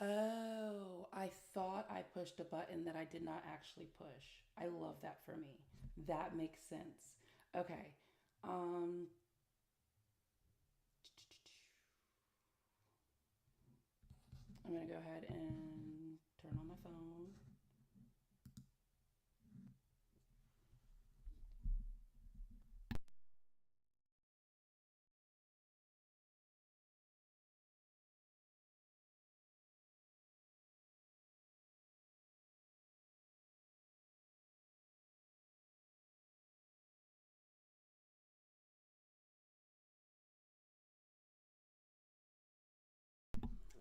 Oh, I thought I pushed a button that I did not actually push. I love that for me. That makes sense. Okay. Um, I'm gonna go ahead and turn on my phone.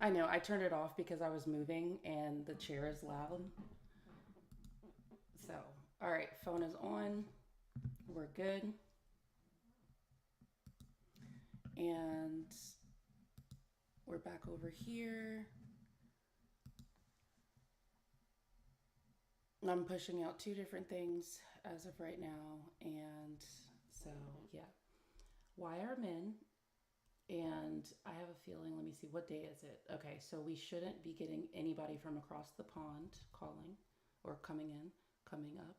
I know I turned it off because I was moving and the chair is loud. So, all right, phone is on. We're good. And we're back over here. I'm pushing out two different things as of right now. And so, yeah. Why are men? And I have a feeling, let me see, what day is it? Okay, so we shouldn't be getting anybody from across the pond calling or coming in, coming up.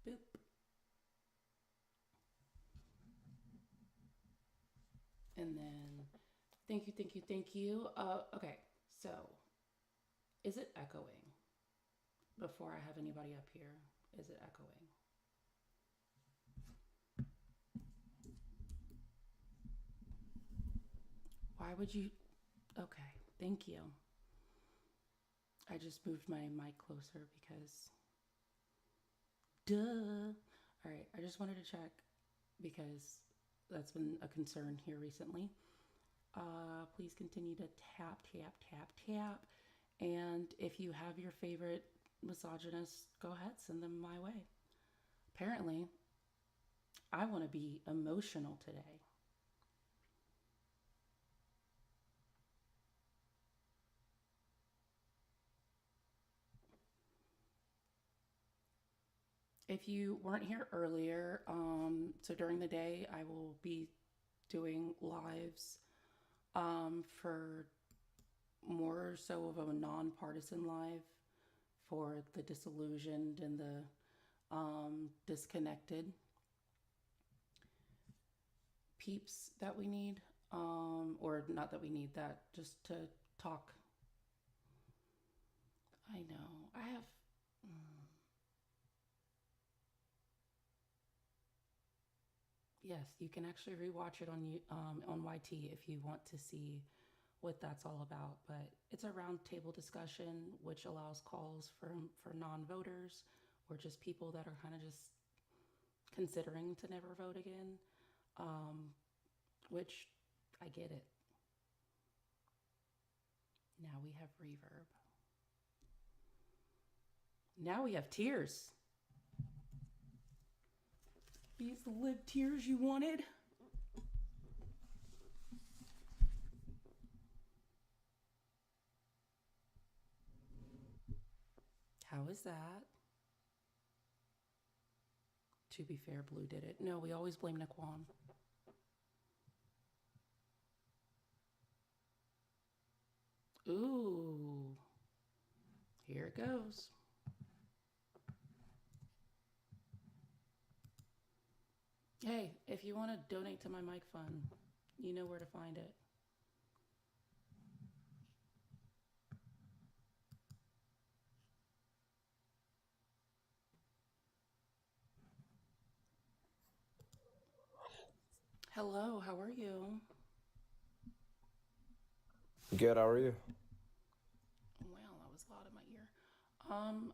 Boop. And then, thank you, thank you, thank you. Okay, so is it echoing before I have anybody up here? Is it echoing? Why would you? Okay, thank you. I just moved my mic closer because, duh. All right, I just wanted to check because that's been a concern here recently. Please continue to tap, tap, tap, tap. And if you have your favorite misogynists, go ahead, send them my way. Apparently, I want to be emotional today. If you weren't here earlier, so during the day, I will be doing lives for more so of a nonpartisan live for the disillusioned and the disconnected peeps that we need, or not that we need that, just to talk. I know. I have. Yes, you can actually rewatch it on YT if you want to see what that's all about. But it's a roundtable discussion which allows calls for non-voters or just people that are kind of just considering to never vote again. Um, which I get it. Now we have reverb. Now we have tears. These the live tears you wanted. How is that? To be fair, Blue did it. No, we always blame Naquan. Ooh, here it goes. Hey, if you want to donate to my mic fund, you know where to find it. Hello, how are you? Good, how are you? Well, that was loud in my ear. I'm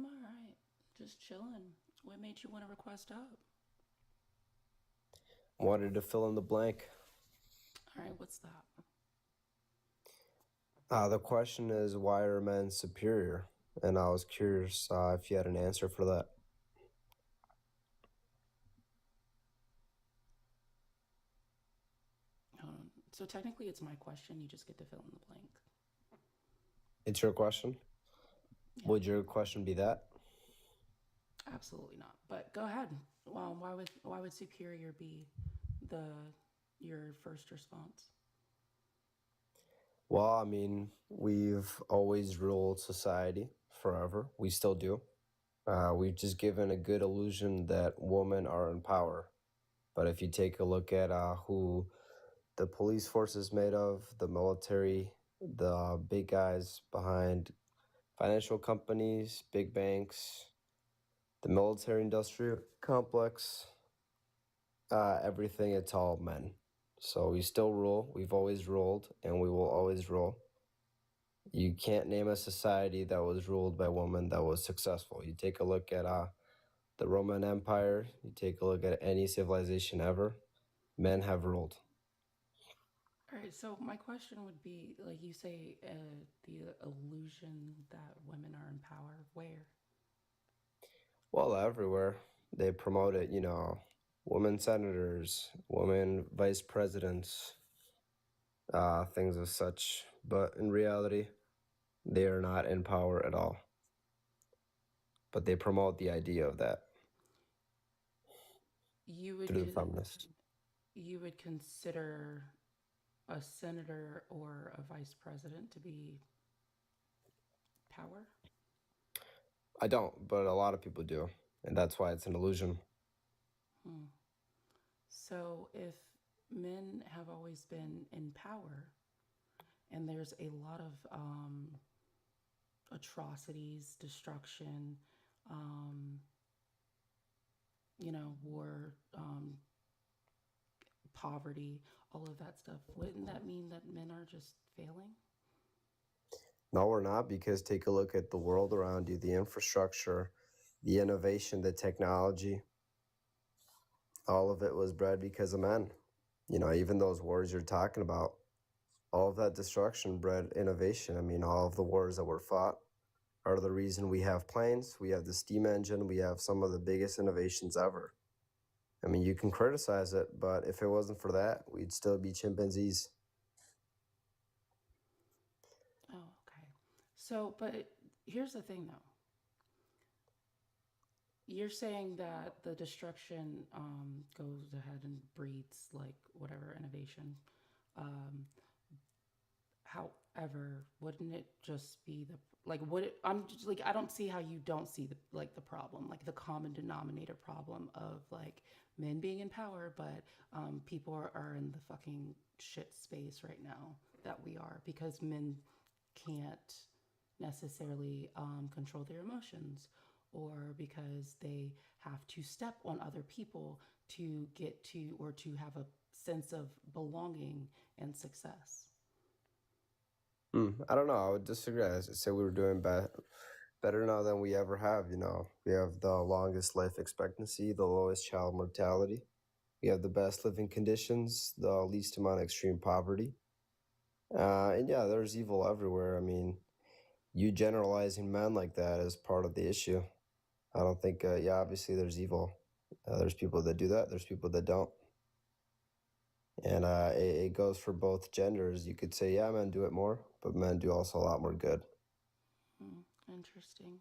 all right. Just chilling. What made you want to request up? Wanted to fill in the blank. All right, what's that? The question is, why are men superior? And I was curious if you had an answer for that. So technically, it's my question. You just get to fill in the blank. It's your question? Yeah, Would your question be that? absolutely not. But go ahead. Well, why would superior be the your first response? Well, I mean, we've always ruled society forever. We still do. We've just given a good illusion that women are in power. But if you take a look at who the police force is made of, the military, the big guys behind financial companies, big banks, the military industrial complex, everything, it's all men. So we still rule. We've always ruled, and we will always rule. You can't name a society that was ruled by women that was successful. You take a look at the Roman Empire, you take a look at any civilization ever, men have ruled. All right, so my question would be like you say, the illusion that women are in power. Where? Well, everywhere they promote it, women senators, women vice presidents, things of such. But in reality, they are not in power at all. But they promote the idea of that You would through the con- feminists. you would consider a senator or a vice president to be power? I don't, but a lot of people do. And that's why it's an illusion. Hmm. So if men have always been in power, and there's a lot of atrocities, destruction, um, war, poverty, all of that stuff, wouldn't that mean that men are just failing? No, we're not, because take a look at the world around you, the infrastructure, the innovation, the technology. All of it was bred because of men. Even those wars you're talking about, all of that destruction bred innovation. I mean, all of the wars that were fought are the reason we have planes, we have the steam engine, we have some of the biggest innovations ever. I mean, you can criticize it, but if it wasn't for that, we'd still be chimpanzees. Oh, okay. So, but here's the thing though. You're saying that the destruction goes ahead and breeds like whatever innovation. Um, However, wouldn't it just be the like? Would it? I'm just like I don't see how you don't see the problem, like the common denominator problem of like men being in power, but people are in the fucking shit space right now that we are because men can't necessarily control their emotions or because they have to step on other people to get to or to have a sense of belonging and success. I don't know. I would disagree. I say we were doing better now than we ever have. We have the longest life expectancy, the lowest child mortality. We have the best living conditions, the least amount of extreme poverty. And yeah, there's evil everywhere. I mean, you generalizing men like that is part of the issue. I don't think, yeah, obviously there's evil. There's people that do that, there's people that don't. And it goes for both genders. You could say, yeah, men do it more, but men do also a lot more good. Hmm, interesting.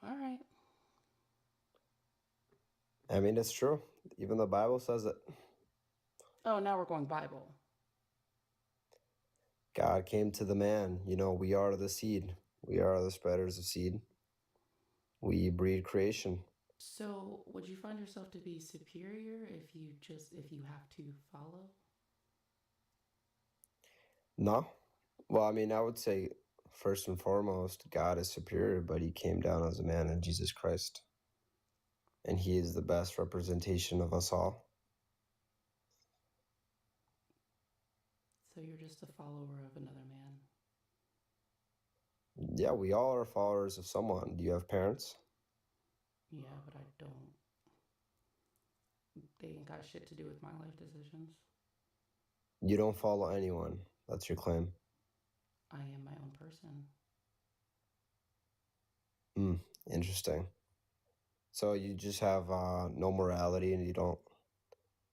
All right. I mean, it's true. Even the Bible says it. Oh, now we're going Bible. God came to the man. We are the seed. We are the spreaders of seed. We breed creation. So, would you find yourself to be superior if you have to follow? No. Well, I mean, I would say first and foremost, God is superior, but he came down as a man in Jesus Christ. And he is the best representation of us all. So you're just a follower of another man. Yeah, we all are followers of someone. Do you have parents? Yeah, but I don't. They ain't got shit to do with my life decisions. You don't follow anyone. That's your claim. I am my own person. Interesting. So you just have no morality, and you don't.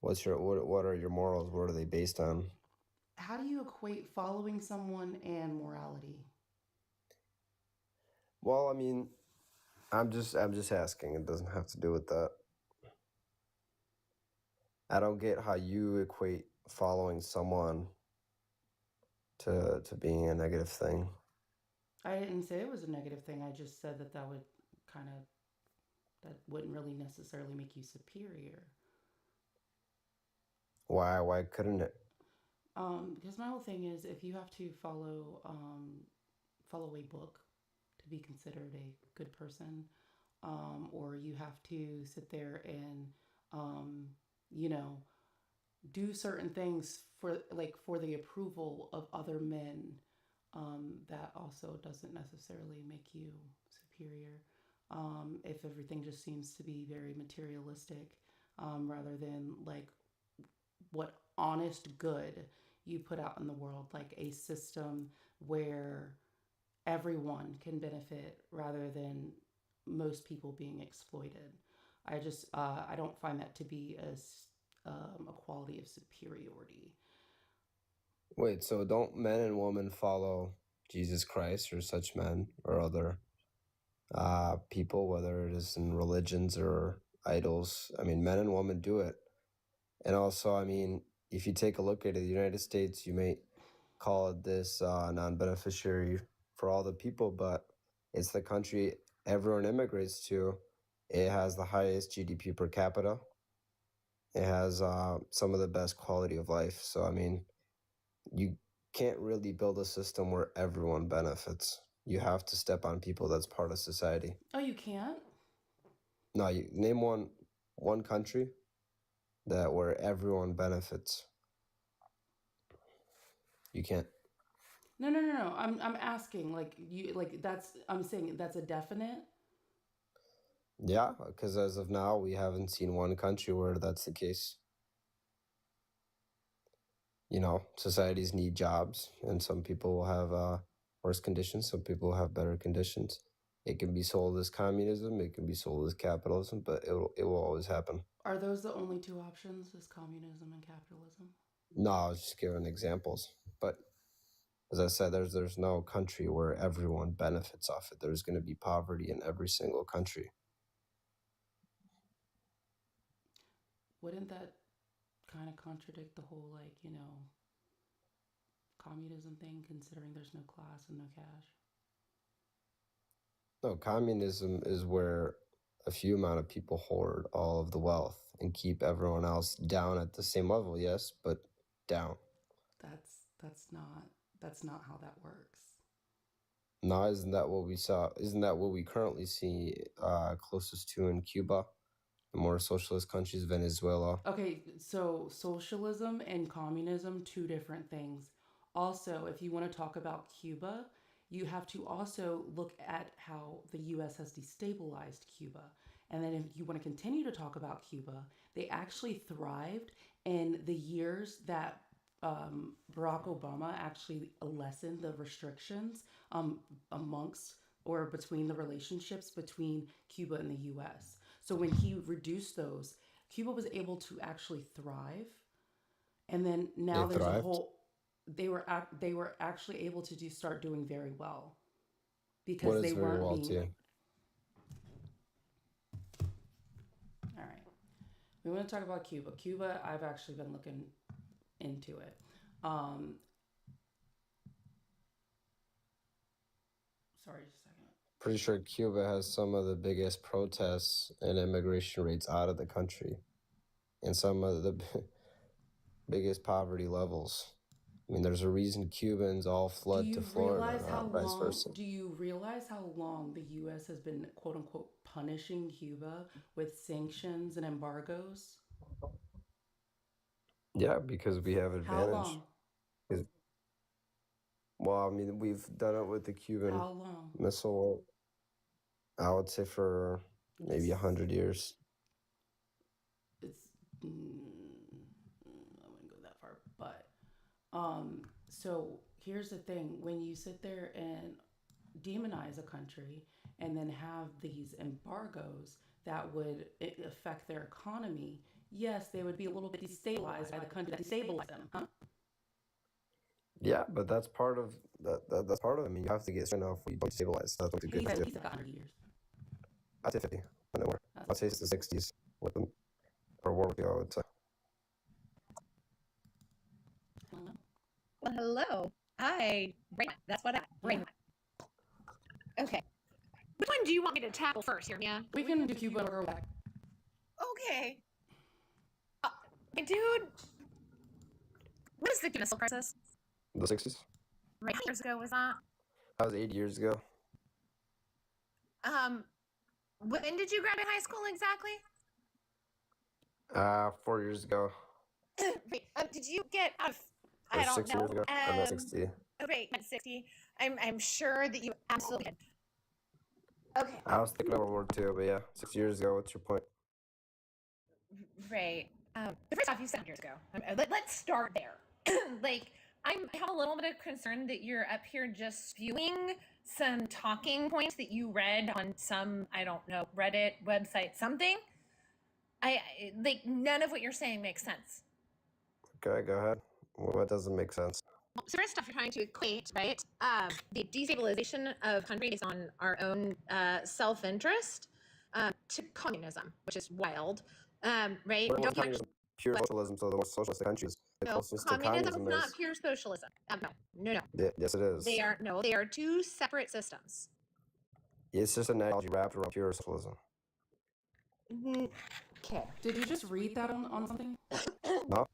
What are your morals? What are they based on? How do you equate following someone and morality? Well, I mean, I'm just asking. It doesn't have to do with that. I don't get how you equate following someone to being a negative thing. I didn't say it was a negative thing. I just said that that would kind of that wouldn't really necessarily make you superior. Why couldn't it? Because my whole thing is if you have to follow a book to be considered a good person, or you have to sit there and um, you know do certain things for the approval of other men, that also doesn't necessarily make you superior. If everything just seems to be very materialistic, rather than like what honest good you put out in the world, like a system where everyone can benefit rather than most people being exploited. I don't find that to be a quality of superiority. Wait, so don't men and women follow Jesus Christ or such men or other people, whether it is in religions or idols? I mean, men and women do it. And also, I mean, if you take a look at it, the United States, you may call it this non-beneficiary for all the people, but it's the country everyone immigrates to. It has the highest GDP per capita. It has some of the best quality of life. So, I mean, you can't really build a system where everyone benefits. You have to step on people that's part of society. Oh, you can't? No, you name one country that where everyone benefits. You can't. No, no, no, no. I'm asking I'm saying that's a definite. Yeah, because as of now, we haven't seen one country where that's the case. Societies need jobs, and some people will have worse conditions, some people will have better conditions. It can be sold as communism, it can be sold as capitalism, but it will always happen. Are those the only two options? Is communism and capitalism? No, I was just giving examples. But as I said, there's no country where everyone benefits off it. There's going to be poverty in every single country. Wouldn't that kind of contradict the whole communism thing, considering there's no class and no cash? No, communism is where a few amount of people hoard all of the wealth and keep everyone else down at the same level, yes, but down. That's not how that works. Now, isn't that what we saw? Isn't that what we currently see closest to in Cuba, the more socialist countries, Venezuela? Okay, so socialism and communism, two different things. Also, if you want to talk about Cuba, you have to also look at how the US has destabilized Cuba. And then if you want to continue to talk about Cuba, they actually thrived in the years that Barack Obama actually lessened the restrictions amongst or between the relationships between Cuba and the US. So when he reduced those, Cuba was able to actually thrive, and then They now there's a thrived. whole. They were actually able to start doing very well What because is they very weren't well being. too? All right, we want to talk about Cuba. Cuba, I've actually been looking into it. Um, Sorry, just a second. Pretty sure Cuba has some of the biggest protests and immigration rates out of the country, and some of the biggest poverty levels. I mean, there's a reason Cubans all flood to Florida, not vice versa. Do you realize how long the US has been quote unquote punishing Cuba with sanctions and embargoes? Yeah, because we have How advantage. long? 'Cause- Well, I mean, we've done it with the Cuban How long? Missile. I would say for maybe It's 100 years. it's I wouldn't go that far, but so here's the thing: when you sit there and demonize a country and then have these embargoes that would affect their economy, yes, they would be a little bit destabilized by the country that destabilized them. Huh? Yeah, but that's part of that. That's part of it. I mean, you have to get strong enough where you don't stabilize. That's what the good He do. said 100 years. I'd say 50, but no more. I'd say it's the 60s with them, or World War II, I would say. Well, hello. Hi. Right. That's what I. Right. Okay. Which one do you want me to tackle first here, Mia? We can do Cuba or back. Okay. Dude, what is the Cuban Missile Crisis? The 60s? Right. How many years ago was that? That was 80 years ago. When did you graduate high school exactly? 4 years ago. Wait, did you get out of? Or I don't 6 know. years ago. I meant 60. Okay, at 60. I'm sure that you absolutely did. Okay. I was thinking of World War II, but yeah, 6 years ago. What's your point? Right. The first off, you said years ago. Let's start there. Like, I have a little bit of concern that you're up here just spewing some talking points that you read on some, I don't know, Reddit website, something. Like, none of what you're saying makes sense. Okay, go ahead. What doesn't make sense? So first off, you're trying to equate, right, the destabilization of countries based on our own self-interest to communism, which is wild, right? But Don't communism, pure socialism, so the most socialist countries, the no, closest to communism is communism not is. pure socialism. No. Yes, it is. They are two separate systems. It's just an analogy wrapped around pure socialism. Okay. Did you just read that on something? No?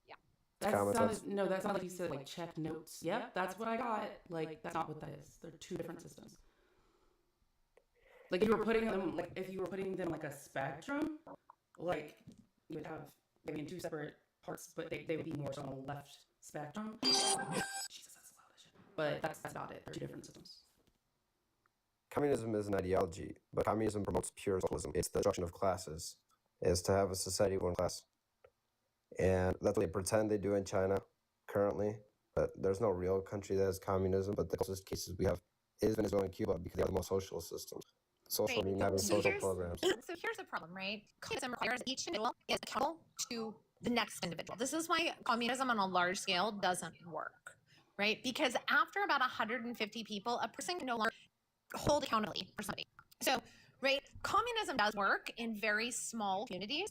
Yeah. That common sounded, sense. no, that sounded like you said like check notes. Yep, that's what I got. Like that's not what that is. They're two different systems. Like if you were putting them like a spectrum, like you would have maybe in two separate parts, but they would be more so on the left spectrum. Jesus, that's loud as shit. But that's about it. They're two different systems. Communism is an ideology, but communism promotes pure socialism. It's the destruction of classes. It's to have a society of one class. And that's what they pretend they do in China currently, but there's no real country that has communism, but the closest cases we have is Venezuela and Cuba because they have the most socialist systems. Social meaning having social programs. So here's the problem, right? Communism requires each individual is accountable to the next individual. This is why communism on a large scale doesn't work, right? Because after about 150 people, a person can no longer hold accountability for somebody. So, right, communism does work in very small communities,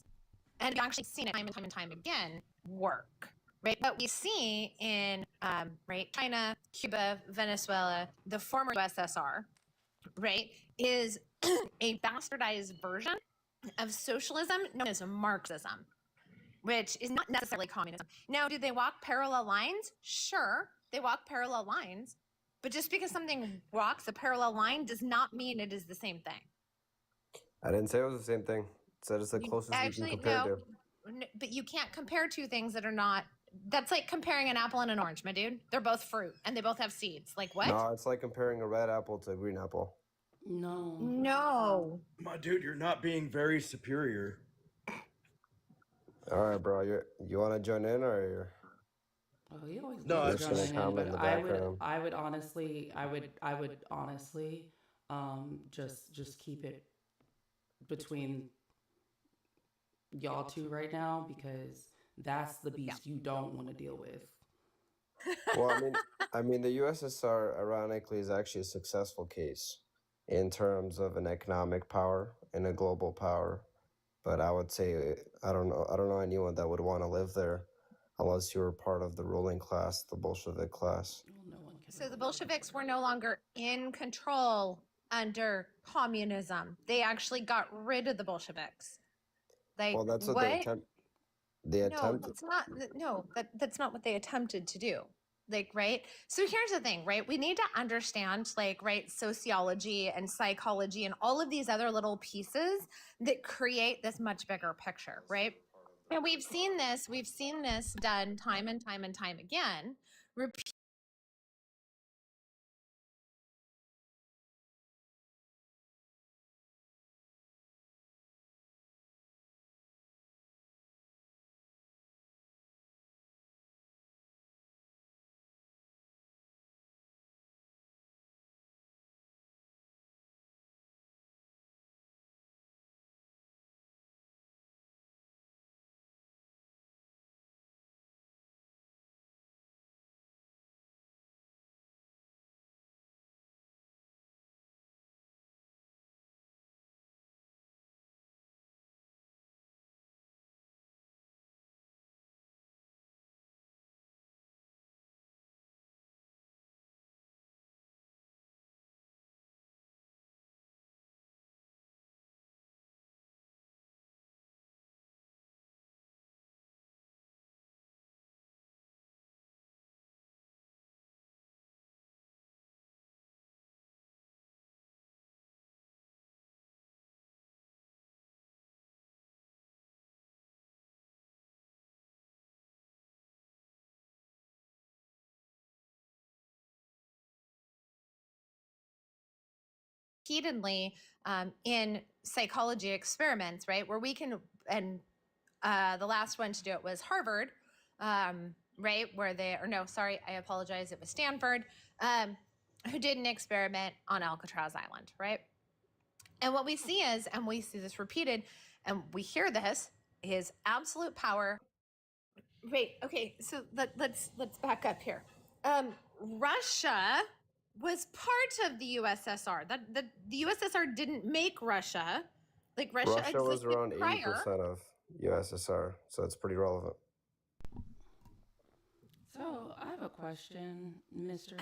and we've actually seen it time and time and time again work, right? But we see in right, China, Cuba, Venezuela, the former USSR, right, is a bastardized version of socialism known as Marxism, which is not necessarily communism. Now, do they walk parallel lines? Sure, they walk parallel lines, but just because something walks a parallel line does not mean it is the same thing. I didn't say it was the same thing. I said it's the closest we can compare to. But you can't compare two things that are not. That's like comparing an apple and an orange, my dude. They're both fruit, and they both have seeds. Like what? No, it's like comparing a red apple to a green apple. No. My dude, you're not being very superior. All right, bro. You want to join in or you're... Oh, you always No, love it's joining just in, comment in but the background. I would honestly, just keep it between y'all two right now because that's the beast you don't want to deal with. Well, I mean, the USSR, ironically, is actually a successful case in terms of an economic power and a global power. But I would say I don't know anyone that would want to live there unless you were part of the ruling class, the Bolshevik class. Well, no one can So the really Bolsheviks were no longer in control under communism. They actually got rid of the Bolsheviks. Like Well, that's what what? they attempt. They No, attempted. that's not. No, that's not what they attempted to do. Like, right? So here's the thing, right? We need to understand, like, right, sociology and psychology and all of these other little pieces that create this much bigger picture, right? And we've seen this done time and time and time again. repeatedly in psychology experiments, right? Where we can, and the last one to do it was Harvard, right? Where they, or no, sorry, I apologize. It was Stanford, who did an experiment on Alcatraz Island, right? And what we see is, and we see this repeated, and we hear this, is absolute power. Wait, okay, so let's back up here. Russia was part of the USSR. The USSR didn't make Russia. Like Russia was existed around prior. 80% of USSR, so it's pretty relevant. So I have a question, Mr.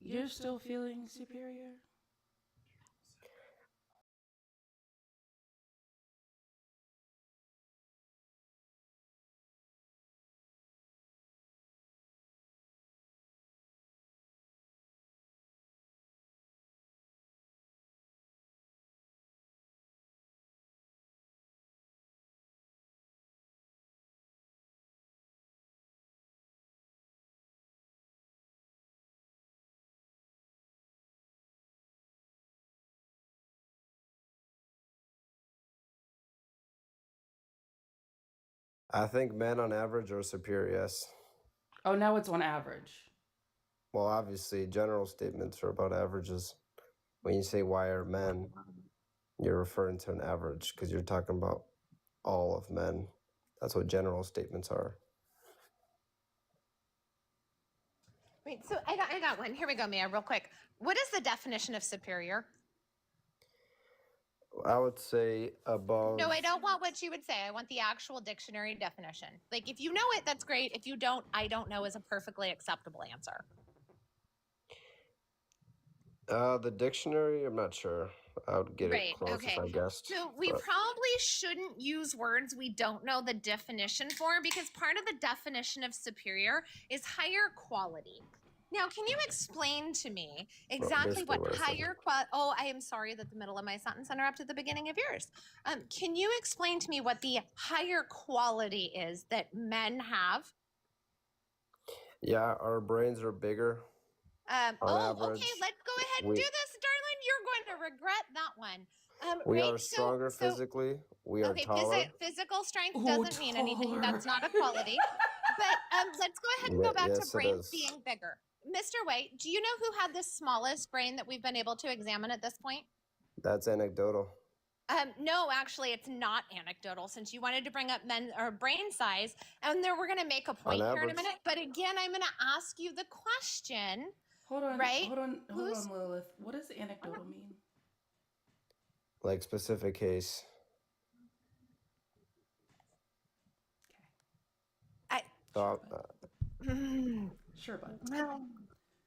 You're still feeling superior? I think men on average are superior, yes. Oh, now it's on average. Well, obviously, general statements are about averages. When you say why are men, you're referring to an average because you're talking about all of men. That's what general statements are. Wait, so I got one. Here we go, Mia, real quick. What is the definition of superior? I would say above. No, I don't want what you would say. I want the actual dictionary definition. Like, if you know it, that's great. If you don't, I don't know is a perfectly acceptable answer. The dictionary, I'm not sure. I would get it close if I guessed. So we probably shouldn't use words we don't know the definition for, because part of the definition of superior is higher quality. Now, can you explain to me exactly what higher quality? Oh, I am sorry that the middle of my sentence interrupted the beginning of yours. Can you explain to me what the higher quality is that men have? Yeah, our brains are bigger. Okay, let's go ahead and do this, darling. You're going to regret that one. We are stronger physically. We are taller. Physical strength doesn't mean anything. That's not a quality. But let's go ahead and go back to brains being bigger. Mr. White, do you know who had the smallest brain that we've been able to examine at this point? That's anecdotal. No, actually, it's not anecdotal, since you wanted to bring up men or brain size, and then we're going to make a point here in a minute. But again, I'm going to ask you the question. Hold on, right? Hold on, Lilith. What does anecdotal mean? Like specific case. Sure, bud.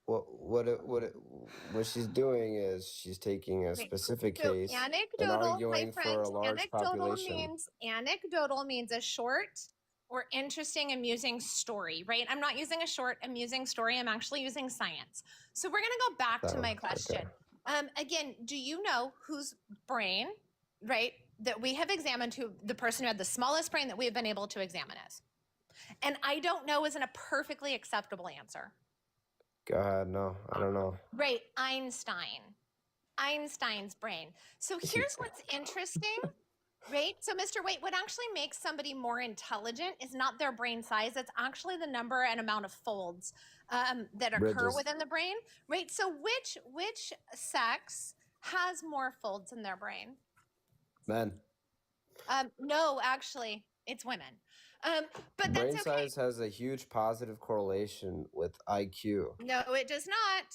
What she's doing is she's taking a specific case and arguing for a large population. Anecdotal means a short or interesting, amusing story, right? I'm not using a short, amusing story. I'm actually using science. So we're going to go back to my question. Again, do you know whose brain, right, that we have examined, who the person who had the smallest brain that we have been able to examine is? And I don't know isn't a perfectly acceptable answer. Go ahead. No, I don't know. Right, Einstein's brain. So here's what's interesting, right? So Mr. White, what actually makes somebody more intelligent is not their brain size. It's actually the number and amount of folds that occur within the brain, right? So which sex has more folds in their brain? Men. No, actually, it's women. But brain size has a huge positive correlation with IQ. No, it does not.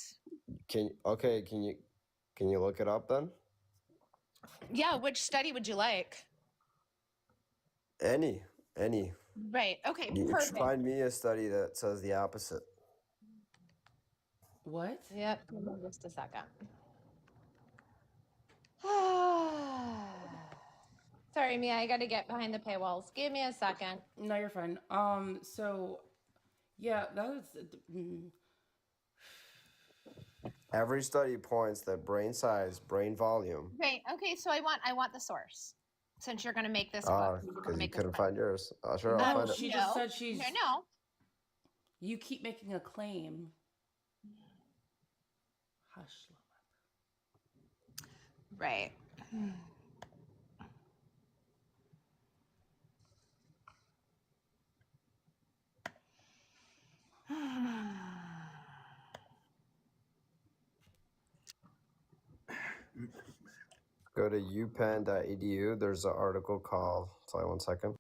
Can you look it up then? Yeah, which study would you like? Any. Right. Okay. Perfect. Find me a study that says the opposite. What? Yep. Just a second. Sorry, Mia, I got to get behind the paywalls. Give me a second. No, you're fine. So, yeah, that was... Every study points that brain size, brain volume. Right. Okay, so I want the source. Since you're going to make this because you couldn't find yours. Sure, I'll find it. She just said she's... No. You keep making a claim. Right. Go to upenn.edu. There's an article called, sorry, 1 second.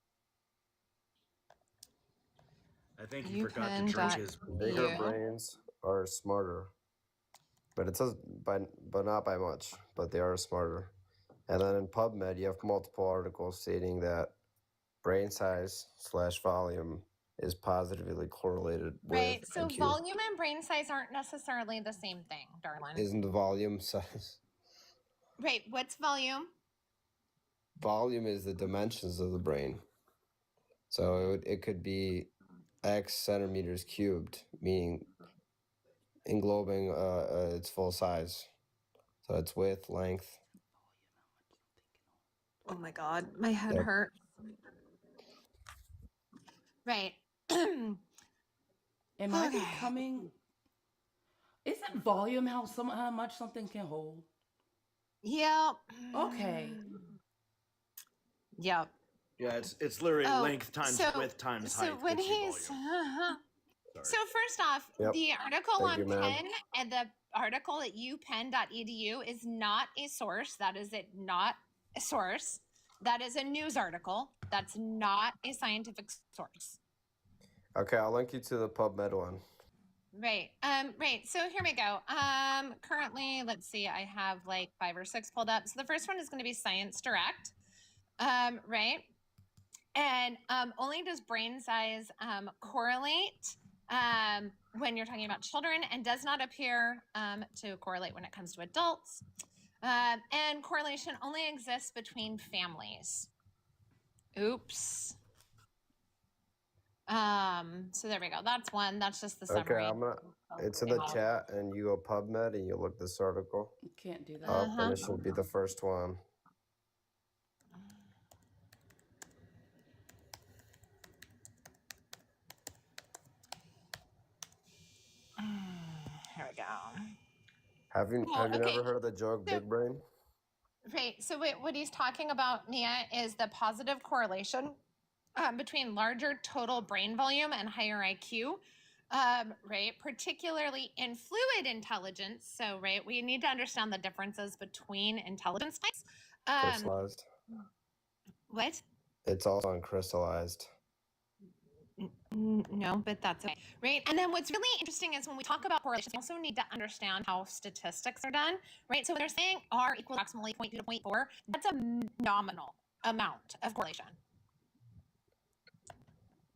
I think he forgot to drink his Bigger Yeah. brains are smarter. But it says, but not by much, but they are smarter. And then in PubMed, you have multiple articles stating that brain size / volume is positively correlated with Right. So IQ. volume and brain size aren't necessarily the same thing, darling. Isn't the volume size? Right. What's volume? Volume is the dimensions of the brain. So it could be X centimeters cubed, meaning englobing its full size. So it's width, length. Oh my God, my head Yep. hurt. Right. Am I Okay. becoming? Isn't volume how much something can hold? Yeah. Okay. Yep. Yeah, it's literally Oh, length times so- width times So height. when gives you he's volume. so first off, Yep. the article Thank on you, ma'am. Penn and the article at upenn.edu is not a source. That is it, not a source. That is a news article. That's not a scientific source. Okay, I'll link you to the PubMed one. Right. Right. So here we go. Currently, let's see, I have like 5 or 6 pulled up. So the first one is going to be Science Direct. Right. And only does brain size correlate when you're talking about children, and does not appear to correlate when it comes to adults. And correlation only exists between families. Oops. So there we go. That's one. That's just the summary. Okay, it's in the chat, and you go PubMed and you look this article You can't do that. up, and it should be the first one. Here we go. Have you okay. never heard of the joke Big Brain? Right. So what he's talking about, Nia, is the positive correlation between larger total brain volume and higher IQ. Right, particularly in fluid intelligence. So, right, we need to understand the differences between intelligence types. Crystallized. What? It's also uncrystallized. No, but that's okay. Right. And then what's really interesting is when we talk about correlations, we also need to understand how statistics are done. Right. So when they're saying R equals approximately 0.2 to 0.4, that's a nominal amount of correlation.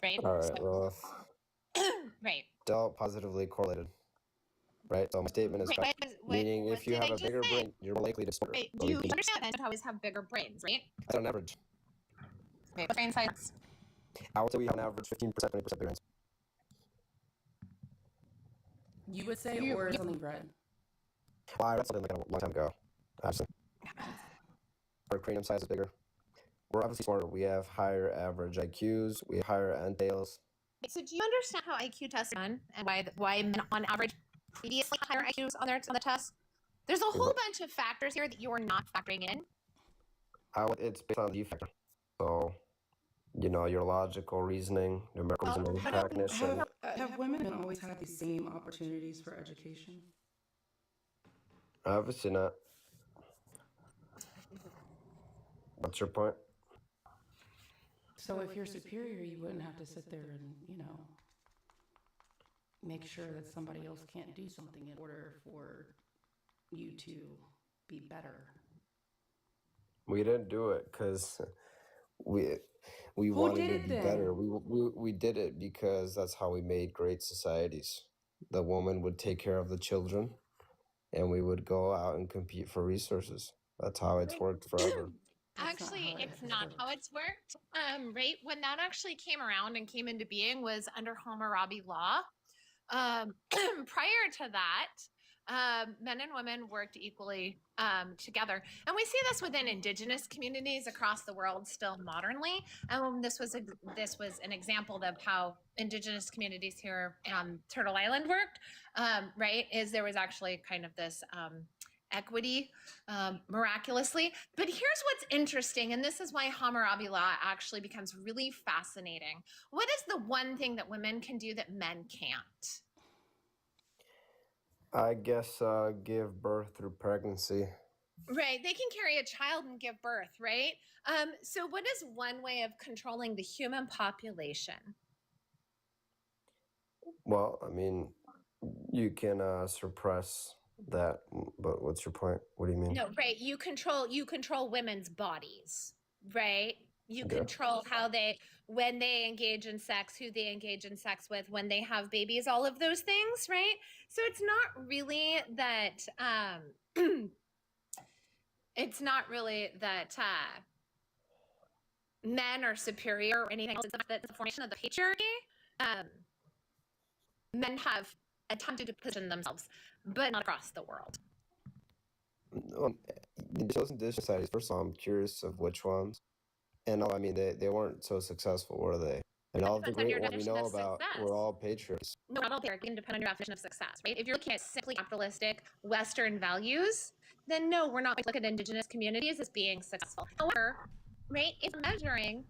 Right. All right, well, Right. still positively correlated. Right. So my statement is correct. Meaning, if you have a bigger brain, you're more likely to smoke. Right. Do you understand that always have bigger brains, right? On average. Right. Brain size. I would say we have an average 15%, 20% bigger brains. You would say, or something bred? Well, I read something like a long time ago. Actually, our cranium size is bigger. We're obviously smarter. We have higher average IQs. We have higher entails. So do you understand how IQ tests are done and why men on average previously had higher IQs on the test? There's a whole bunch of factors here that you're not factoring in. It's based on the factor. So, your logical reasoning, numerical reasoning, cognition. Have women always had the same opportunities for education? Obviously not. What's your point? So if you're superior, you wouldn't have to sit there and, make sure that somebody else can't do something in order for you to be better. We didn't do it because we wanted to be better. We did it because that's how we made great societies. The woman would take care of the children, and we would go out and compete for resources. That's how it's worked forever. Actually, it's not how it's worked. Right when that actually came around and came into being was under Hammurabi law. Prior to that, Men and women worked equally together. And we see this within indigenous communities across the world still modernly. And this was an example of how indigenous communities here on Turtle Island worked, right? Is there was actually kind of this equity miraculously. But here's what's interesting, and this is why Hammurabi law actually becomes really fascinating. What is the one thing that women can do that men can't? I guess give birth through pregnancy. Right. They can carry a child and give birth, right? So what is one way of controlling the human population? Well, I mean, you can suppress that, but what's your point? What do you mean? No, right. You control women's bodies, right? You Okay. control when they engage in sex, who they engage in sex with, when they have babies, all of those things, right? So it's not really that it's not really that men are superior or anything else. It's not the formation of the patriarchy. Men have attempted to position themselves, but not across the world. Those indigenous societies, first of all, I'm curious of which ones. And no, I mean, they weren't so successful, were they? And all of the great ones we know about were all patriots. No, not all patriarchy, depend on your definition of success, right? If you're looking at simply capitalistic Western values, then no, we're not going to look at indigenous communities as being successful. However, right, if we're measuring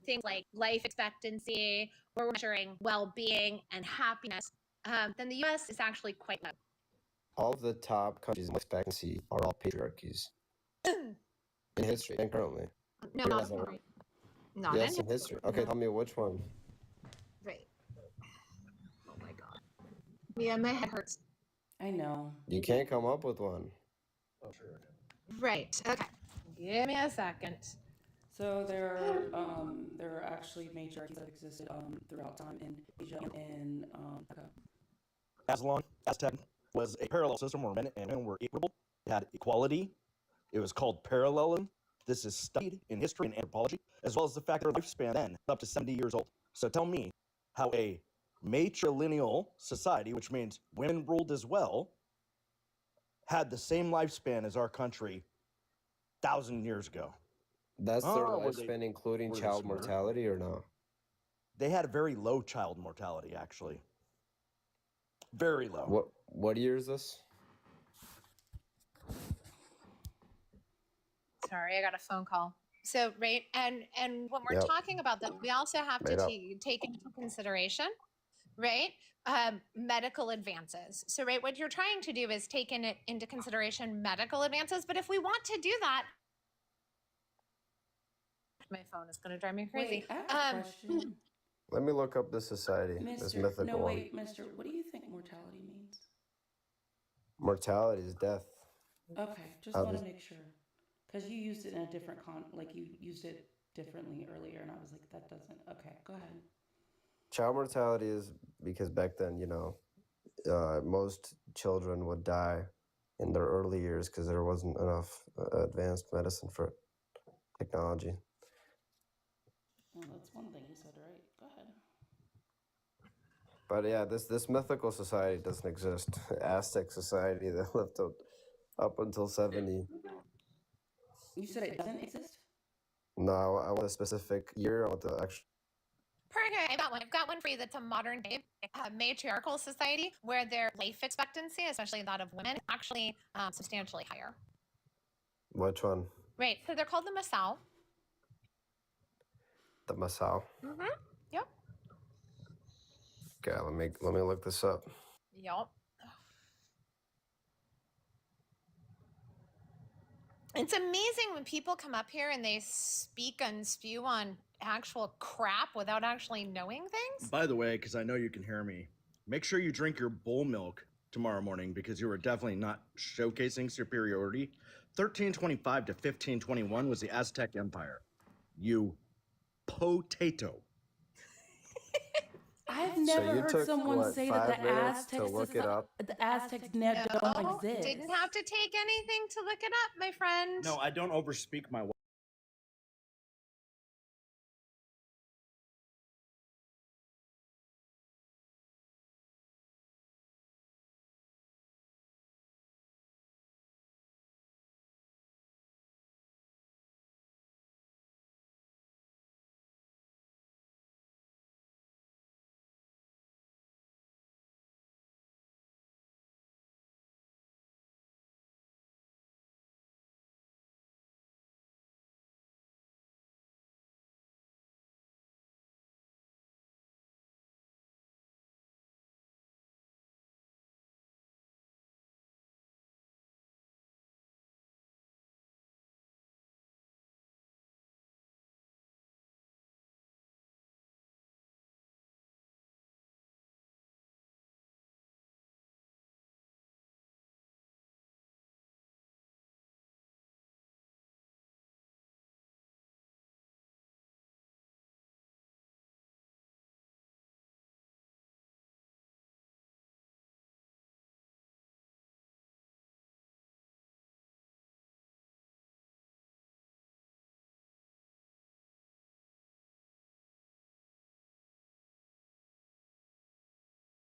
things like life expectancy, or we're measuring well-being and happiness, then the U.S. is actually quite low. All of the top countries in expectancy are all patriarchies in history and currently. No, not currently. Not yes, in history. Okay, tell me which one. Right. Oh my god. Yeah, my head hurts. I know. You can't come up with one. Oh, sure. Right. Okay. Give me a second. So there are actually matriarchies that existed throughout time in Asia and Africa. Aztec was a parallel system where men and women were equal. It had equality. It was called parallelism. This is studied in history and anthropology, as well as the fact that their lifespan then up to 70 years old. So tell me how a matrilineal society, which means women ruled as well, had the same lifespan as our country 1,000 years ago. That's their lifespan, including child mortality, or no? They had a very low child mortality, actually. Very low. What year is this? Sorry, I got a phone call. So, right, and when we're talking about that, we also have to take into consideration, right, medical advances. So, right, what you're trying to do is take into consideration medical advances. But if we want to do that, my phone is going to drive me crazy. Wait, I have a question. Let me look up this society, this mythical one. Mister, what do you think mortality means? Mortality is death. Okay, just want to make sure. Because you used it in a different you used it differently earlier, and I was like, that doesn't. Okay, go ahead. Child mortality is because back then, most children would die in their early years because there wasn't enough advanced medicine for technology. Well, that's one thing you said, right? Go ahead. But yeah, this mythical society doesn't exist. Aztec society that lived up until 70. You said it doesn't exist? No, I want a specific year. I want the actual. Okay, I've got one for you that's a modern day matriarchal society where their life expectancy, especially that of women, is actually substantially higher. Which one? Right, so they're called the Masao. The Masao. Mm-hmm. Yep. Okay, let me look this up. Yep. It's amazing when people come up here and they speak and spew on actual crap without actually knowing things. By the way, because I know you can hear me, make sure you drink your bull milk tomorrow morning because you are definitely not showcasing superiority. 1325 to 1521 was the Aztec Empire. You potato. I've never heard someone say that the Aztecs don't exist. Didn't have to take anything to look it up, my friend. No, I don't overspeak my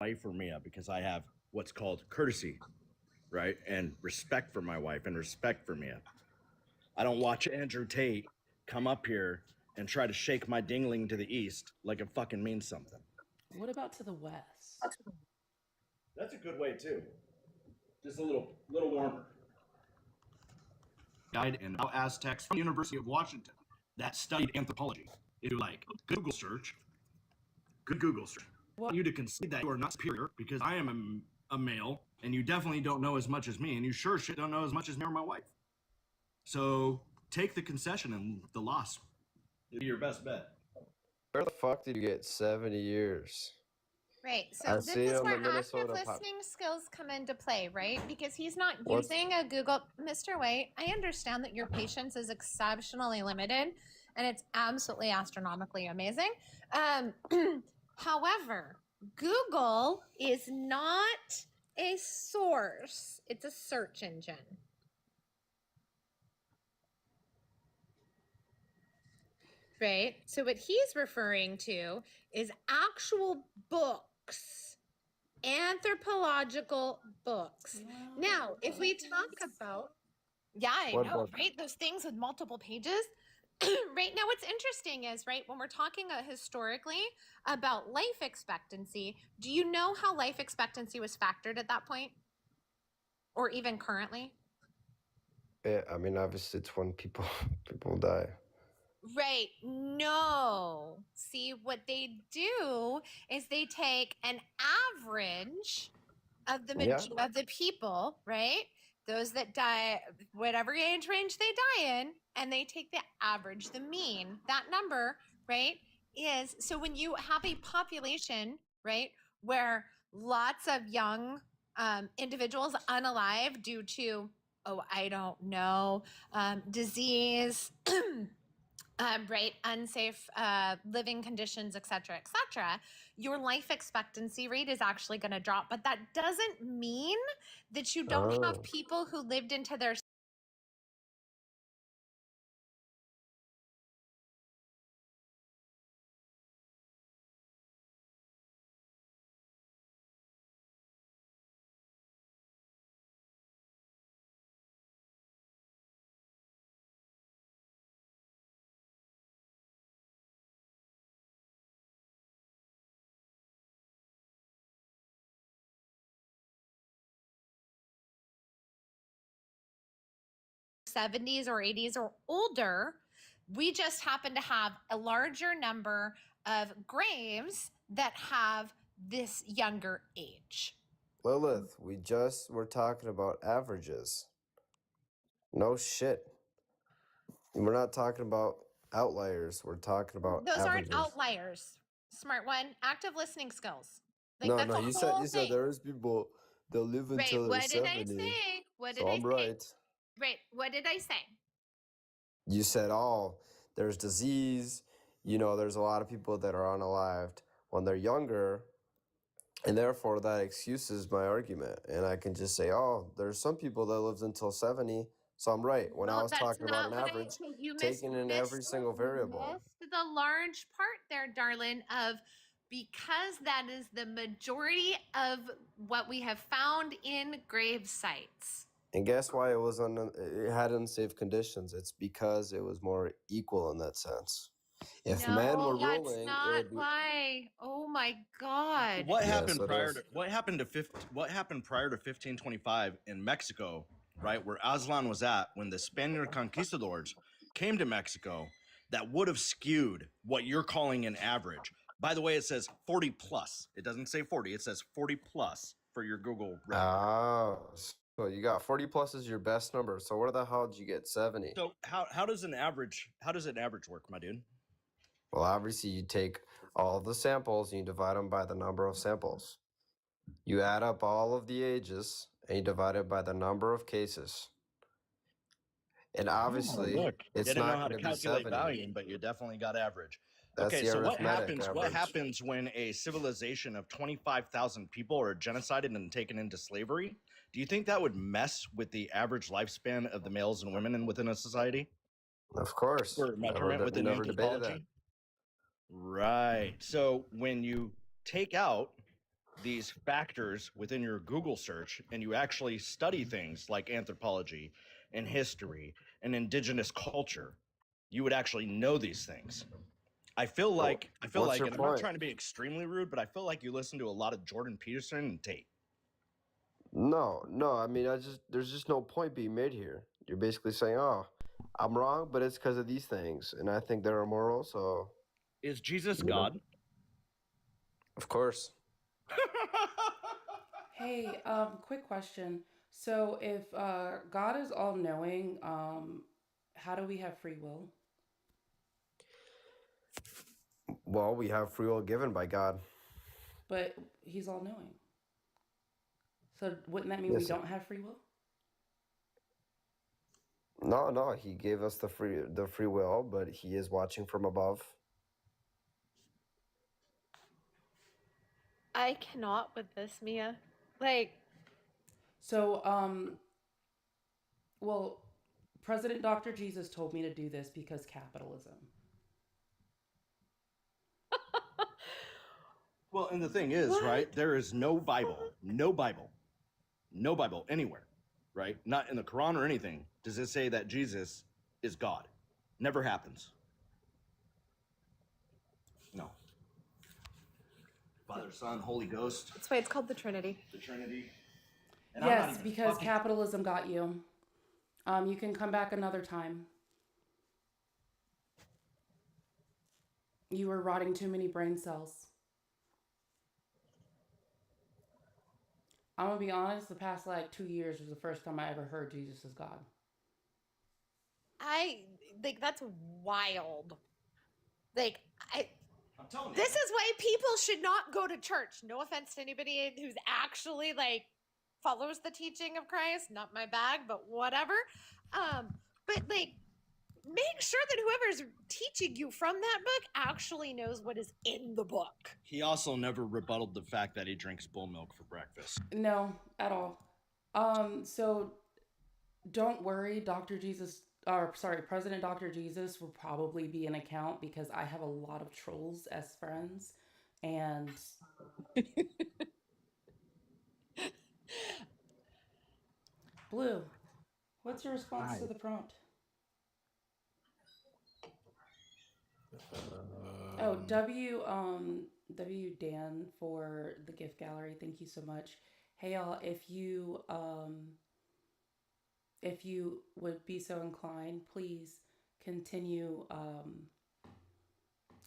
wife or Mia because I have what's called courtesy, right? And respect for my wife and respect for Mia. I don't watch Andrew Tate come up here and try to shake my dingling to the east like it fucking means something. What about to the west? That's a good way too. Just a little warmer. Guide in Aztecs from the University of Washington that studied anthropology. If you like, Google search. Good Google search. I want you to concede that you are not superior because I am a male and you definitely don't know as much as me and you sure shit don't know as much as me or my wife. So take the concession and the loss. It'll be your best bet. Where the fuck did you get 70 years? Right. I So this see it is on where the active Minnesota listening skills come into play, right? Because he's not What's- using a Google. Mr. White, I understand that your patience is exceptionally limited and it's absolutely astronomically amazing. However, Google is not a source, it's a search engine. Right? So what he's referring to is actual books, anthropological books. Now, if we talk about, yeah, I What know, book? right? Those things with multiple pages. Right now, what's interesting is, right, when we're talking historically about life expectancy, do you know how life expectancy was factored at that point? Or even currently? Yeah, I mean, obviously, it's when people die. Right. No. See, what they do is they take an average of the Yeah. of the people, right? Those that die, whatever age range they die in, and they take the average, the mean. That number, right, is so when you have a population, right, where lots of young individuals unalive due to, oh, I don't know, disease. Right, unsafe living conditions, et cetera, your life expectancy rate is actually going to drop. But that doesn't mean that you don't Oh. have people who lived into their '70s or '80s or older. We just happen to have a larger number of graves that have this younger age. Lilith, we just were talking about averages. No shit. We're not talking about outliers. We're talking about Those averages. aren't outliers. Smart one, active listening skills. Like No, that's no, a you whole said thing. there's people that live Right. until they're What did I 70. say? What did So I I'm say? right. Right. What did I say? You said, oh, there's disease. You know, there's a lot of people that are unalived when they're younger. And therefore, that excuses my argument. And I can just say, oh, there's some people that lives until 70. So I'm right. When I No, was that's talking about not an what average, you taking in every single variable. missed the large part there, darling, of because that is the majority of what we have found in grave sites. And guess why it had unsafe conditions? It's because it was more equal in that sense. If men were that's ruling, it not would be. why. Oh my God. What Yes, happened it prior is. to what happened prior to 1525 in Mexico, right, where Aztlan was at when the Spaniard conquistadors came to Mexico, that would have skewed what you're calling an average. By the way, it says 40 plus. It doesn't say 40. It says 40 plus for your Google. Oh, so you got 40 plus is your best number. So where the hell did you get 70? So how does an average work, my dude? Well, obviously you take all the samples and you divide them by the number of samples. You add up all of the ages and you divide it by the number of cases. And obviously, it's Didn't know not how going to to be calculate 70. volume, but you definitely got average. That's Okay, the so what arithmetic happens? What average. happens when a civilization of 25,000 people are genocided and taken into slavery? Do you think that would mess with the average lifespan of the males and women within a society? Of course. For measurement within Never debated that. anthropology? Right. So when you take out these factors within your Google search and you actually study things like anthropology and history and indigenous culture, you would actually know these things. I feel like, What's your and I'm not point? trying to be extremely rude, but I feel like you listen to a lot of Jordan Peterson and Tate. No, no. I mean, there's just no point being made here. You're basically saying, "Oh, I'm wrong, but it's because of these things," and I think they're immoral. So, Is Jesus you know, God? of course. Hey, quick question. So if God is all knowing, how do we have free will? Well, we have free will given by God. But he's all knowing. So wouldn't that mean we Listen, don't have free will? no, no. He gave us the free will, but He is watching from above. I cannot with this, Mia. Like, So, well, President Dr. Jesus told me to do this because capitalism. Well, and the thing is, What? right? There is no Bible anywhere, right? Not in the Quran or anything. Does it say that Jesus is God? Never happens. No. Father, Son, Holy Ghost, That's why it's called the Trinity. the Trinity. And I'm not Yes, even because fucking. capitalism got you. You can come back another time. You were rotting too many brain cells. I'm gonna be honest, the past like 2 years was the first time I ever heard Jesus is God. That's wild. Like, I'm telling you. this is why people should not go to church. No offense to anybody who's actually like follows the teaching of Christ. Not my bag, but whatever. But like, make sure that whoever's teaching you from that book actually knows what is in the book. He also never rebutted the fact that he drinks bull milk for breakfast. No, at all. So don't worry, President Dr. Jesus will probably be an account because I have a lot of trolls as friends. And Blue, what's your response to the prompt? Oh, W Dan for the gift gallery. Thank you so much. Hey y'all, if you would be so inclined, please continue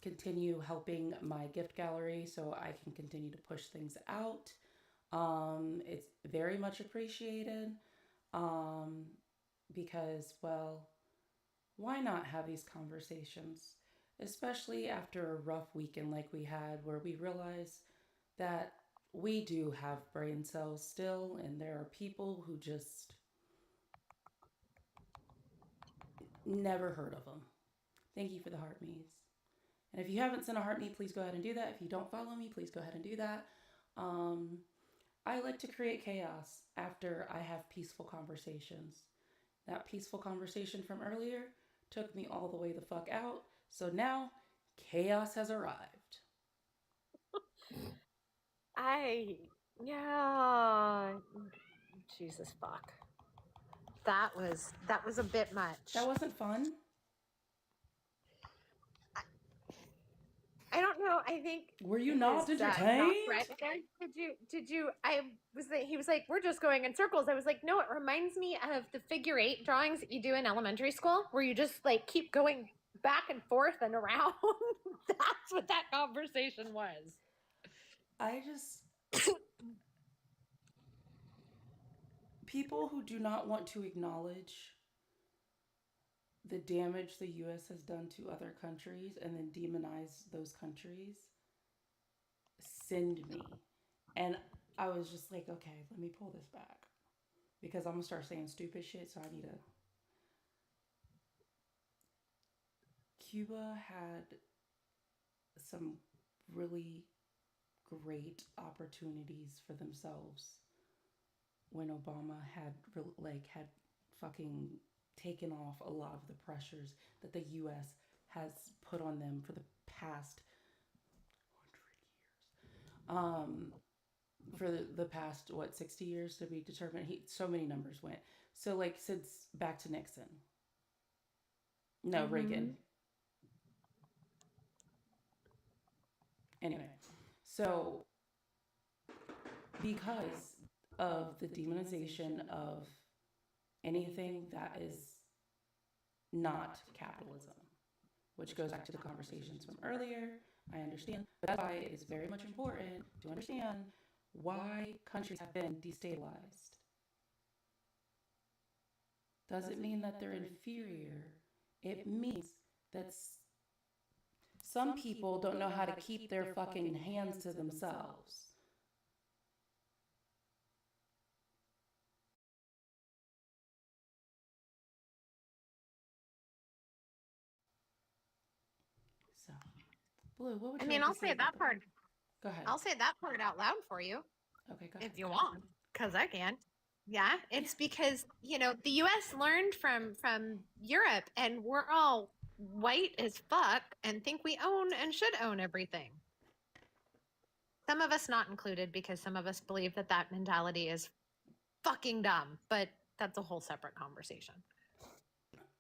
continue helping my gift gallery so I can continue to push things out. It's very much appreciated. Because, well, why not have these conversations? Especially after a rough weekend like we had, where we realize that we do have brain cells still, and there are people who just never heard of them. Thank you for the heart me's. And if you haven't sent a heart me, please go ahead and do that. If you don't follow me, please go ahead and do that. I like to create chaos after I have peaceful conversations. That peaceful conversation from earlier took me all the way the fuck out. So now chaos has arrived. Yeah. Jesus fuck. That was a bit much. That wasn't fun. I don't know. I think. Were you not entertained? He was like, we're just going in circles. I was like, no, it reminds me of the figure 8 drawings that you do in elementary school, where you just like keep going back and forth and around. That's what that conversation was. People who do not want to acknowledge the damage the US has done to other countries and then demonize those countries send me. And I was just like, okay, let me pull this back. Because I'm going to start saying stupid shit, so I need to. Cuba had some really great opportunities for themselves when Obama had fucking taken off a lot of the pressures that the US has put on them for the past 100 years. for the past, what, 60 years to be determined. So many numbers went. So, like, since back to Nixon. No, Reagan. Anyway, so because of the demonization of anything that is not capitalism, which goes back to the conversations from earlier, I understand, but that's why it is very much important to understand why countries have been destabilized. Does it mean that they're inferior? It means that some people don't know how to keep their fucking hands to themselves. So, Blue, what would you I'll say that part. Go ahead. I'll say that part out loud for you. Okay, go ahead. If you want, because I can. Yeah, it's because the U.S. learned from Europe, and we're all white as fuck and think we own and should own everything. Some of us not included, because some of us believe that mentality is fucking dumb, but that's a whole separate conversation.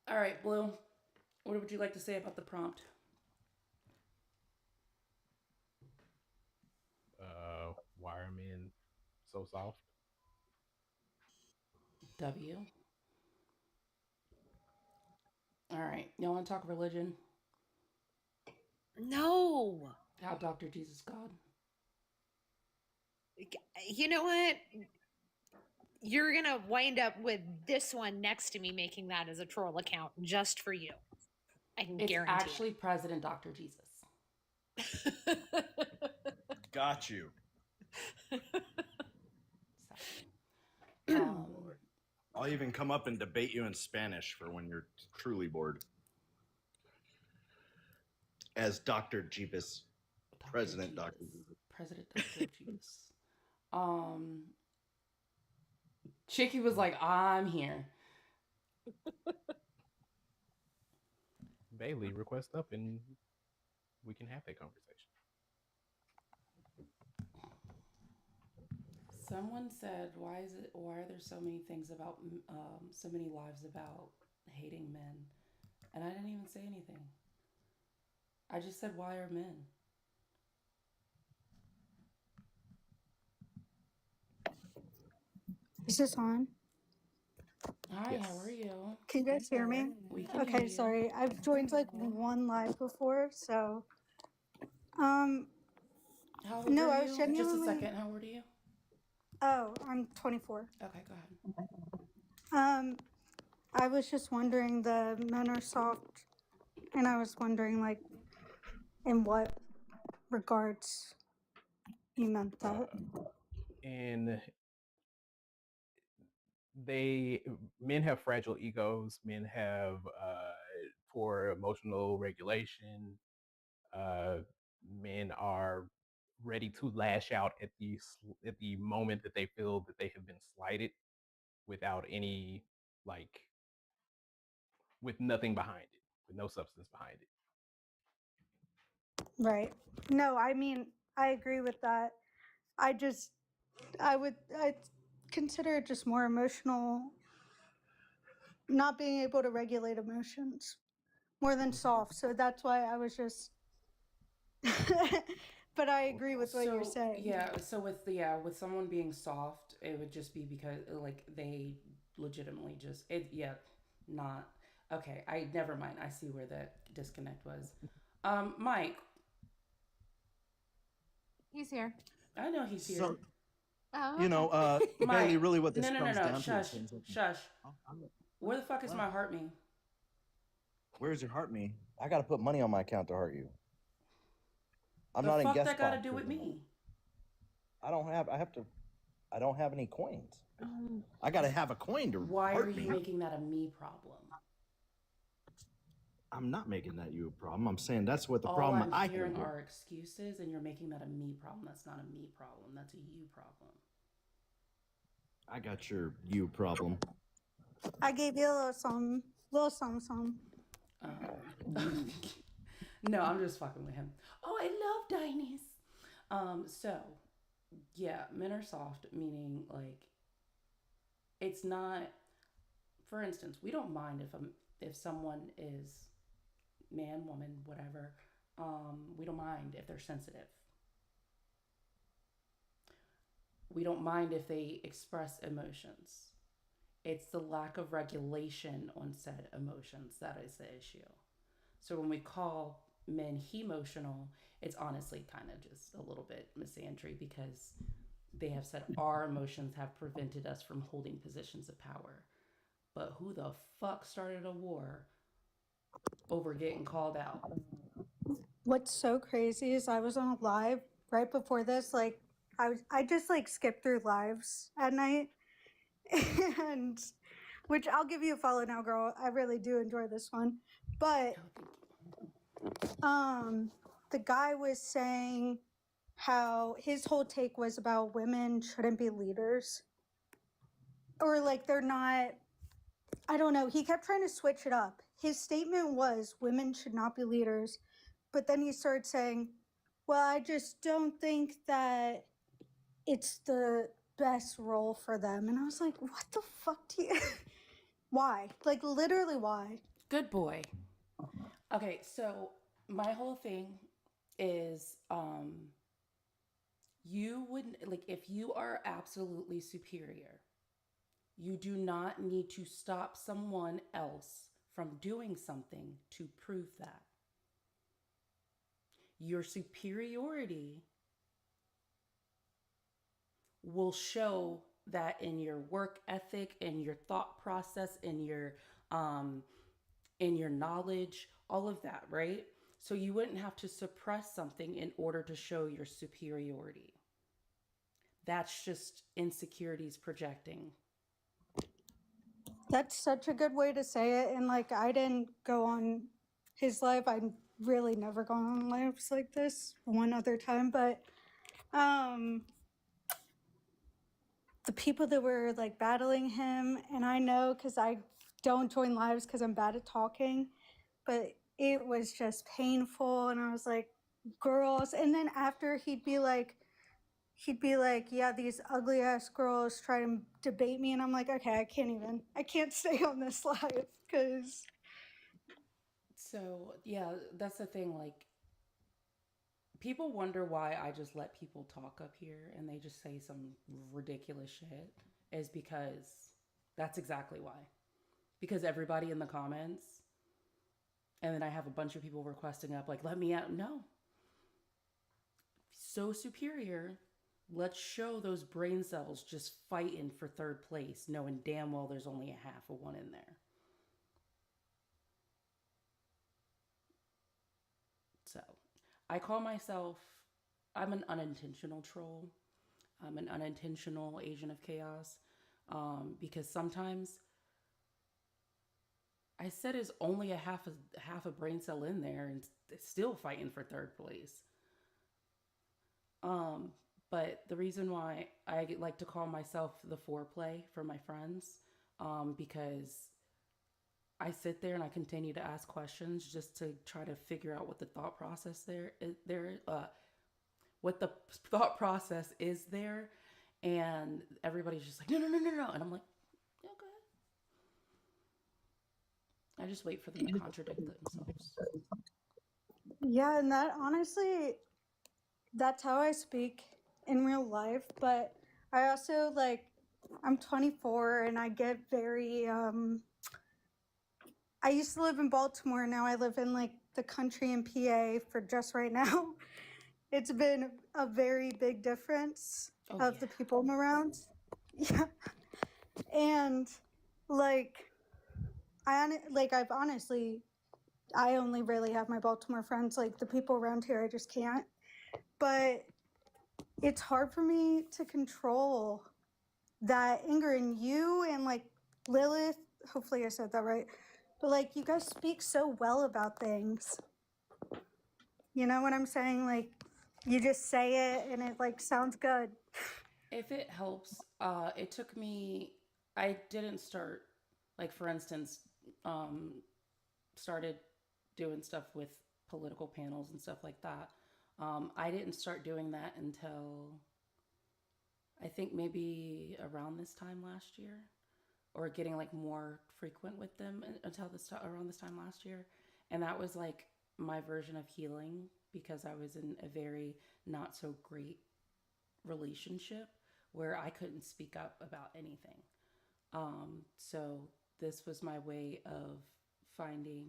All right, Blue, what would you like to say about the prompt? Why are men so soft? W. All right, y'all want to talk religion? No. How Dr. Jesus God? You know what? You're going to wind up with this one next to me making that as a troll account just for you. I can It's guarantee actually President Dr. Jesus. Got you. I'll even come up and debate you in Spanish for when you're truly bored. As Dr. Jeebus. President Dr. Jeebus. President Dr. Jeebus. Chicky was like, I'm here. Bailey, request up and we can have that conversation. Someone said, why are there so many things about, so many lives about hating men? And I didn't even say anything. I just said, why are men? Is this on? Hi, Yes. how are you? Can you guys hear me? We can hear Okay, you. sorry. I've joined like one live before, so How old no, are I you? was Just a genuinely second. How old are you? Oh, I'm 24. Okay, go ahead. I was just wondering, the men are soft, and I was wondering like in what regards you meant that. And men have fragile egos. Men have poor emotional regulation. Men are ready to lash out at the moment that they feel that they have been slighted, without any with nothing behind it, with no substance behind it. Right. No, I mean, I agree with that. I consider it just more emotional, not being able to regulate emotions more than soft. So that's why I was just but I agree with what you're saying. Yeah, so with someone being soft, it would just be because like they legitimately just not okay. Never mind. I see where that disconnect was. Mike. He's here. I know he's here. So, Mike, Bailey, really what this no. comes down Shush, to is shush. Where the fuck is my heart me? Where's your heart me? I got to put money on my account to heart you. I'm the not fuck in guest that got to spot do with me? I don't have any coins. I got to have a coin to Why heart are you me. making that a me problem? I'm not making that you a problem. I'm saying that's what the All problem I'm I hearing have. are excuses, and you're making that a me problem. That's not a me problem. That's a you problem. I got your you problem. I gave you a little something. No, I'm just fucking with him. Oh, I love Dineys. So Yeah, men are soft, meaning like it's not. For instance, we don't mind if someone is man, woman, whatever. We don't mind if they're sensitive. We don't mind if they express emotions. It's the lack of regulation on said emotions that is the issue. So when we call men emotional, it's honestly kind of just a little bit misandry because they have said our emotions have prevented us from holding positions of power. But who the fuck started a war over getting called out? What's so crazy is I was on a live right before this. Like, I just like skip through lives at night, and which I'll give you a follow now, girl. I really do enjoy this one, but the guy was saying how his whole take was about women shouldn't be leaders, or like they're not. I don't know. He kept trying to switch it up. His statement was women should not be leaders, but then he started saying, well, I just don't think that it's the best role for them. And I was like, what the fuck do you. Why? Like, literally, why? Good boy. Okay, so my whole thing is you wouldn't like if you are absolutely superior, you do not need to stop someone else from doing something to prove that. Your superiority will show that in your work ethic, in your thought process, um in your knowledge, all of that, right? So you wouldn't have to suppress something in order to show your superiority. That's just insecurities projecting. That's such a good way to say it. And like, I didn't go on his live. I really never gone on lives like this one other time, but the people that were like battling him, and I know because I don't join lives because I'm bad at talking, but it was just painful. And I was like, girls. And then after he'd be like, yeah, these ugly ass girls try to debate me. And I'm like, okay, I can't stay on this live because. So, yeah, that's the thing. Like, people wonder why I just let people talk up here and they just say some ridiculous shit, is because that's exactly why. Because everybody in the comments, and then I have a bunch of people requesting up, like, let me out. No. So superior. Let's show those brain cells just fighting for third place, knowing damn well there's only a half of one in there. So, I call myself, I'm an unintentional troll. I'm an unintentional agent of chaos, because sometimes I said is only a half a brain cell in there and it's still fighting for third place. Um, but the reason why I like to call myself the foreplay for my friends, because I sit there and I continue to ask questions just to try to figure out what the thought process what the thought process is there, and everybody's just like, no, no, no, no, no, and I'm like, okay. I just wait for them to contradict themselves. Yeah, and that honestly, that's how I speak in real life. But I also like, I'm 24 and I get very, I used to live in Baltimore. Now I live in like the country in PA for just right now. It's been a very big difference Oh of yeah. the people I'm around. Yeah. And like, I've honestly, I only really have my Baltimore friends. Like the people around here, I just can't. But it's hard for me to control that anger in you and like Lilith. Hopefully, I said that right. But like, you guys speak so well about things. You know what I'm saying? Like, you just say it and it like sounds good. If it helps, it took me. I didn't start, like for instance, um, started doing stuff with political panels and stuff like that. I didn't start doing that until I think maybe around this time last year, or getting like more frequent with them until around this time last year, and that was like my version of healing because I was in a very not so great relationship where I couldn't speak up about anything. So this was my way of finding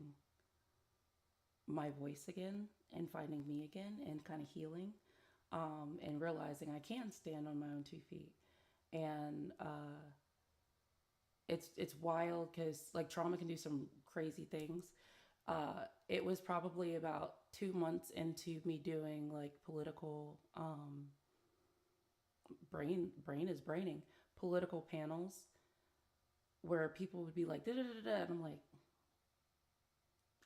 my voice again and finding me again and kind of healing, and realizing I can stand on my own 2 feet. And it's wild because like trauma can do some crazy things. It was probably about 2 months into me doing like political brain is braining political panels where people would be like da da da da, and I'm like,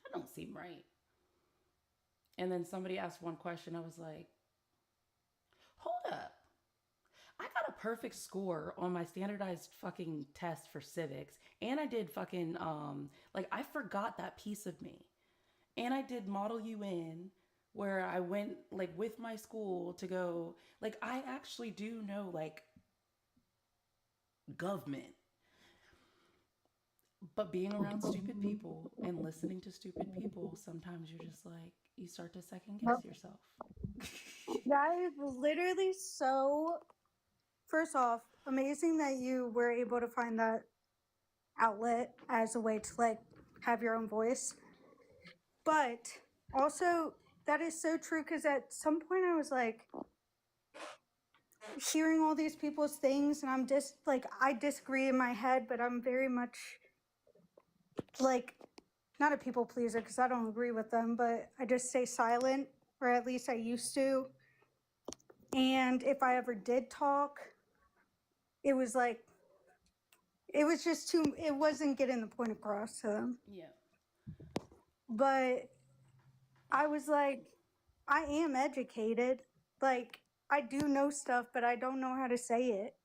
that don't seem right. And then somebody asked one question. I was like, hold up. I got a perfect score on my standardized fucking test for civics. And I did fucking, like, I forgot that piece of me. And I did Model UN, where I went, like, with my school to go, like, I actually do know, like, government. But being around stupid people and listening to stupid people, sometimes you're just like, you start to second guess yourself. That is literally so. First off, amazing that you were able to find that outlet as a way to like have your own voice. But also, that is so true because at some point I was like hearing all these people's things, and I'm just like, I disagree in my head, but I'm very much like not a people pleaser because I don't agree with them, but I just stay silent, or at least I used to. And if I ever did talk, it was like, it was just too, it wasn't getting the point across to them. Yeah. But I was like, I am educated. Like, I do know stuff, but I don't know how to say it.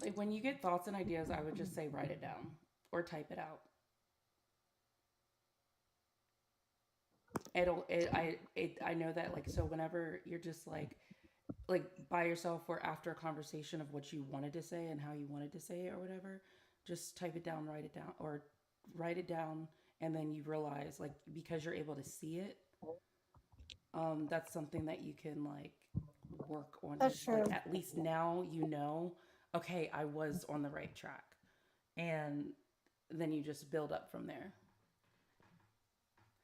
Like when you get thoughts and ideas, I would just say write it down or type it out. I know that, like, so whenever you're just like by yourself or after a conversation of what you wanted to say and how you wanted to say it or whatever, just type it down, write it down, or write it down, and then you realize, like, because you're able to see it, that's something that you can like work on. That's true. Like at least now you know, okay, I was on the right track, and then you just build up from there.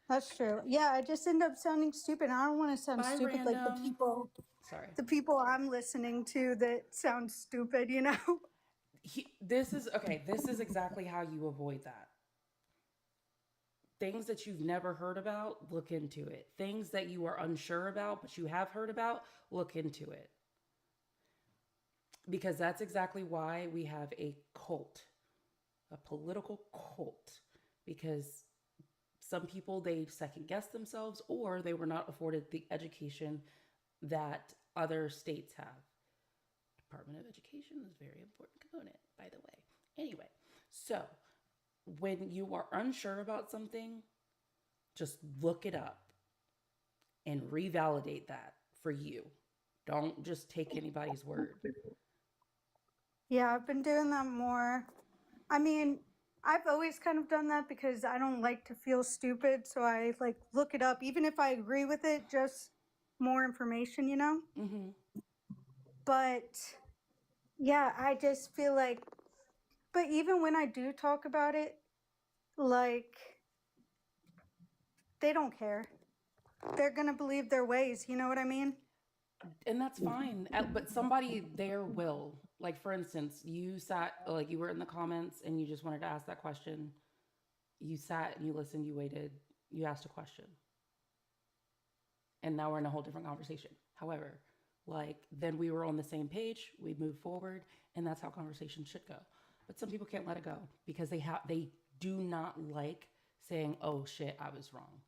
That's true. Yeah, I just end up sounding stupid. I don't want to sound Bye, stupid like random. Sorry. the people I'm listening to that sound stupid, you know? This is okay. This is exactly how you avoid that. Things that you've never heard about, look into it. Things that you are unsure about, but you have heard about, look into it. Because that's exactly why we have a cult, a political cult. Because some people, they second guess themselves, or they were not afforded the education that other states have. Department of Education is a very important component, by the way. Anyway, so when you are unsure about something, just look it up and revalidate that for you. Don't just take anybody's word. Yeah, I've been doing that more. I mean, I've always kind of done that because I don't like to feel stupid, so I like look it up, even if I agree with it, just more information, you know? Mm-hmm. But yeah, I just feel like, but even when I do talk about it, like, they don't care. They're gonna believe their ways, you know what I mean? And that's fine. But somebody there will. Like, for instance, you sat, like, you were in the comments and you just wanted to ask that question. You sat and you listened, you waited, you asked a question. And now we're in a whole different conversation. However, like, then we were on the same page, we moved forward, and that's how conversations should go. But some people can't let it go because they do not like saying, "Oh shit, I was wrong."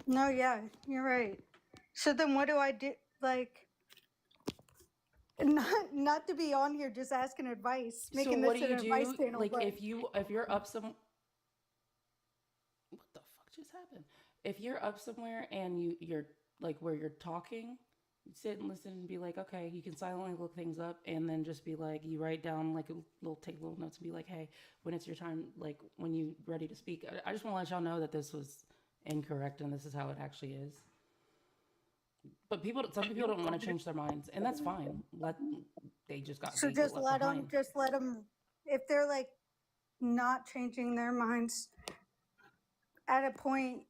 No, yeah, you're right. So then what do I do? Like, not to be on here just asking advice, So making what this do an you advice do? panel. Like, but if you're up some, what the fuck just happened? If you're up somewhere and you're like where you're talking, sit and listen and be like, okay, you can silently look things up and then just be like, you write down like a little, take little notes and be like, hey, when it's your time, like when you ready to speak. I just want to let y'all know that this was incorrect and this is how it actually is. But some people don't want to change their minds, and that's fine. They So get just left let them, behind. if they're like not changing their minds at a point,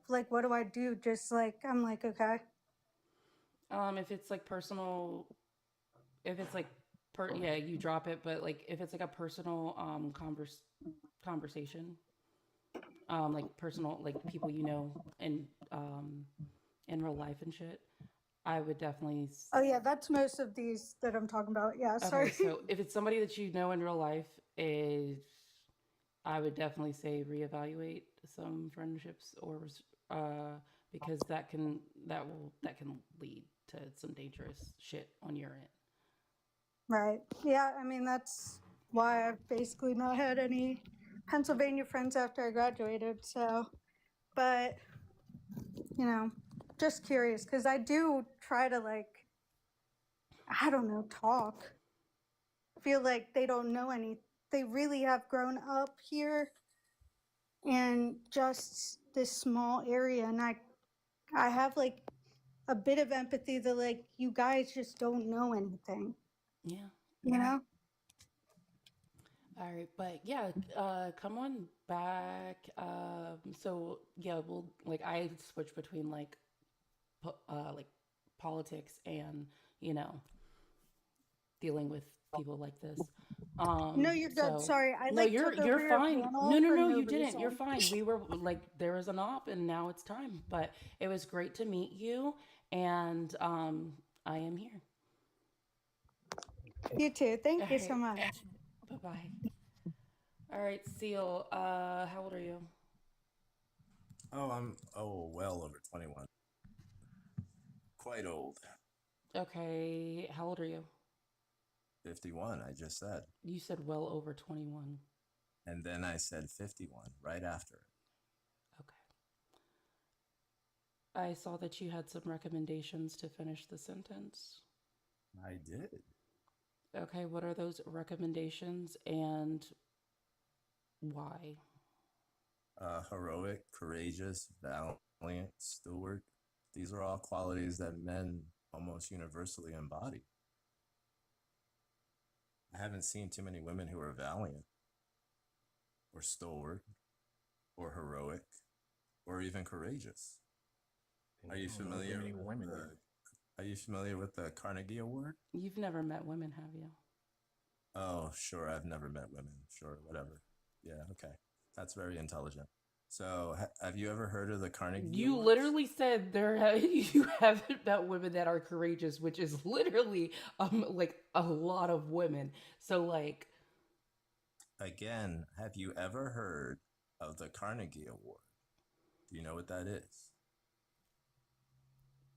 like, what do I do? Just like, I'm like, okay. If it's like personal, if it's like yeah, you drop it. But like if it's like a personal conversation, like personal, like people you know, and in real life and shit, I would definitely. Oh yeah, that's most of these that I'm talking about. Yeah, Okay, sorry. so if it's somebody that you know in real life, is I would definitely say reevaluate some friendships, or because that can lead to some dangerous shit on your end. Right. Yeah, I mean, that's why I've basically not had any Pennsylvania friends after I graduated. So, but, you know, just curious because I do try to, like, I don't know, talk. I feel like they don't know any. They really have grown up here in just this small area. And I have, like, a bit of empathy that, like, you guys just don't know anything, Yeah. you know? All right, but yeah, come on back. So yeah, we'll like I switch between like politics and you know dealing with people like this. No, you're good. So Sorry, I no, like took you're over your fine. panel No, no, for no, no you didn't. You're reason. fine. We were like there was an op, and now it's time. But it was great to meet you, and I am here. You too. All Thank you so right, much. bye bye. All right, Seal. How old are you? Oh, I'm well over 21. Quite old. Okay, how old are you? 51, I just said. You said well over 21. And then I said 51 right after it. Okay. I saw that you had some recommendations to finish the sentence. I did. Okay, what are those recommendations and why? Heroic, courageous, valiant, steward. These are all qualities that men almost universally embody. I haven't seen too many women who are valiant or stalwart or heroic or even courageous. Are you familiar with the Carnegie Award? You've never met women, have you? Oh, sure. I've never met women. Sure, whatever. Yeah, okay. That's very intelligent. So, have you ever heard of the Carnegie You Awards? literally said you haven't met women that are courageous, which is literally like a lot of women. So like Again, have you ever heard of the Carnegie Award? Do you know what that is?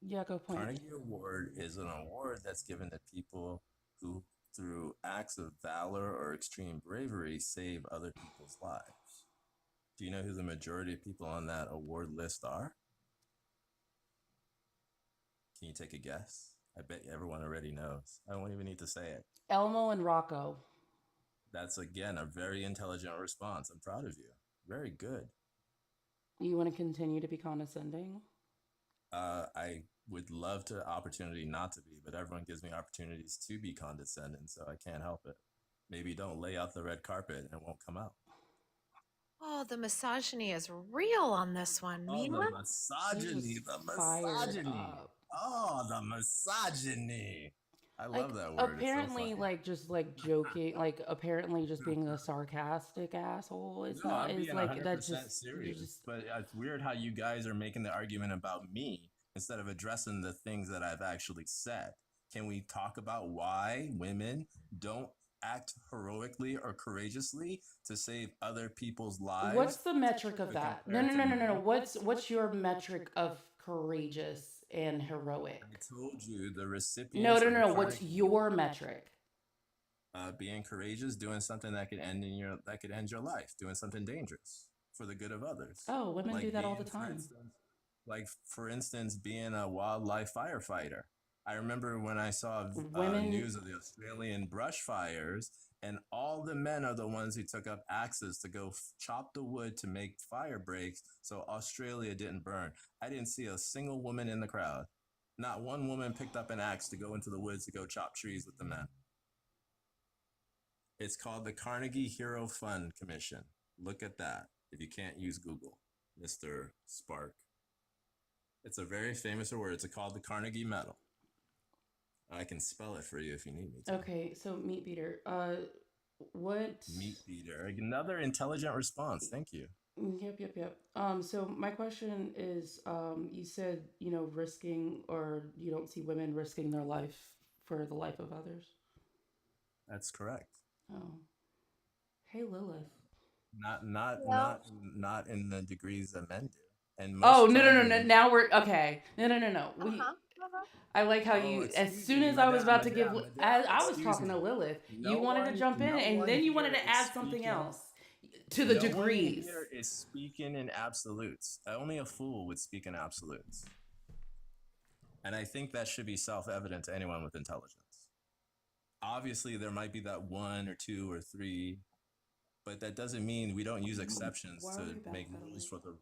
yeah, go point. Carnegie Award is an award that's given to people who, through acts of valor or extreme bravery, save other people's lives. Do you know who the majority of people on that award list are? Can you take a guess? I bet everyone already knows. I don't even need to say it. Elmo and Rocco. That's, again, a very intelligent response. I'm proud of you. Very good. You want to continue to be condescending? I would love the opportunity not to be, but everyone gives me opportunities to be condescending, so I can't help it. Maybe don't lay out the red carpet and it won't come out. Oh, the misogyny is real on this one, Oh, Mina. the misogyny. Oh, the misogyny. I Like, love that word. apparently, It's so like just like joking, like apparently just being a sarcastic asshole. It's no, not. I'm It's being like 100% that's just serious. But it's weird how you guys are making the argument about me instead of addressing the things that I've actually said. Can we talk about why women don't act heroically or courageously to save other people's lives? What's the metric of that? No. What's your metric of courageous and heroic? I told you the recipients. No. What's your metric? Being courageous, doing something that could end your life, doing something dangerous for the good of others. Oh, women Like do that all the being, for time. instance, Like, for instance, being a wildlife firefighter. I remember when I saw Women, news of the Australian brush fires, and all the men are the ones who took up axes to go chop the wood to make fire breaks so Australia didn't burn. I didn't see a single woman in the crowd. Not one woman picked up an axe to go into the woods to go chop trees with the men. It's called the Carnegie Hero Fund Commission. Look at that if you can't use Google, Mr. Spark. It's a very famous award. It's called the Carnegie Medal. I can spell it for you if you need me to. okay, so meat beater. What? Meat beater. Another intelligent response. Thank you. Yep. So my question is, you said, risking, or you don't see women risking their life for the life of others. That's correct. Oh, hey Lilith. Not in the degrees that men do. And Oh, most no. times- Now we're okay. No. We. Uh-huh. I like how Oh, you. excuse As soon me, as I was about to madame, give, madame, as I was excuse talking to me. Lilith, No you wanted to one- jump in, no and one then you here wanted to is add something speaking- else to the No one degrees. here is speaking in absolutes. Only a fool would speak in absolutes. And I think that should be self-evident to anyone with intelligence. Obviously, there might be that one or two or three, but that doesn't mean we don't use exceptions Why are we to make backpedaling? rules for the.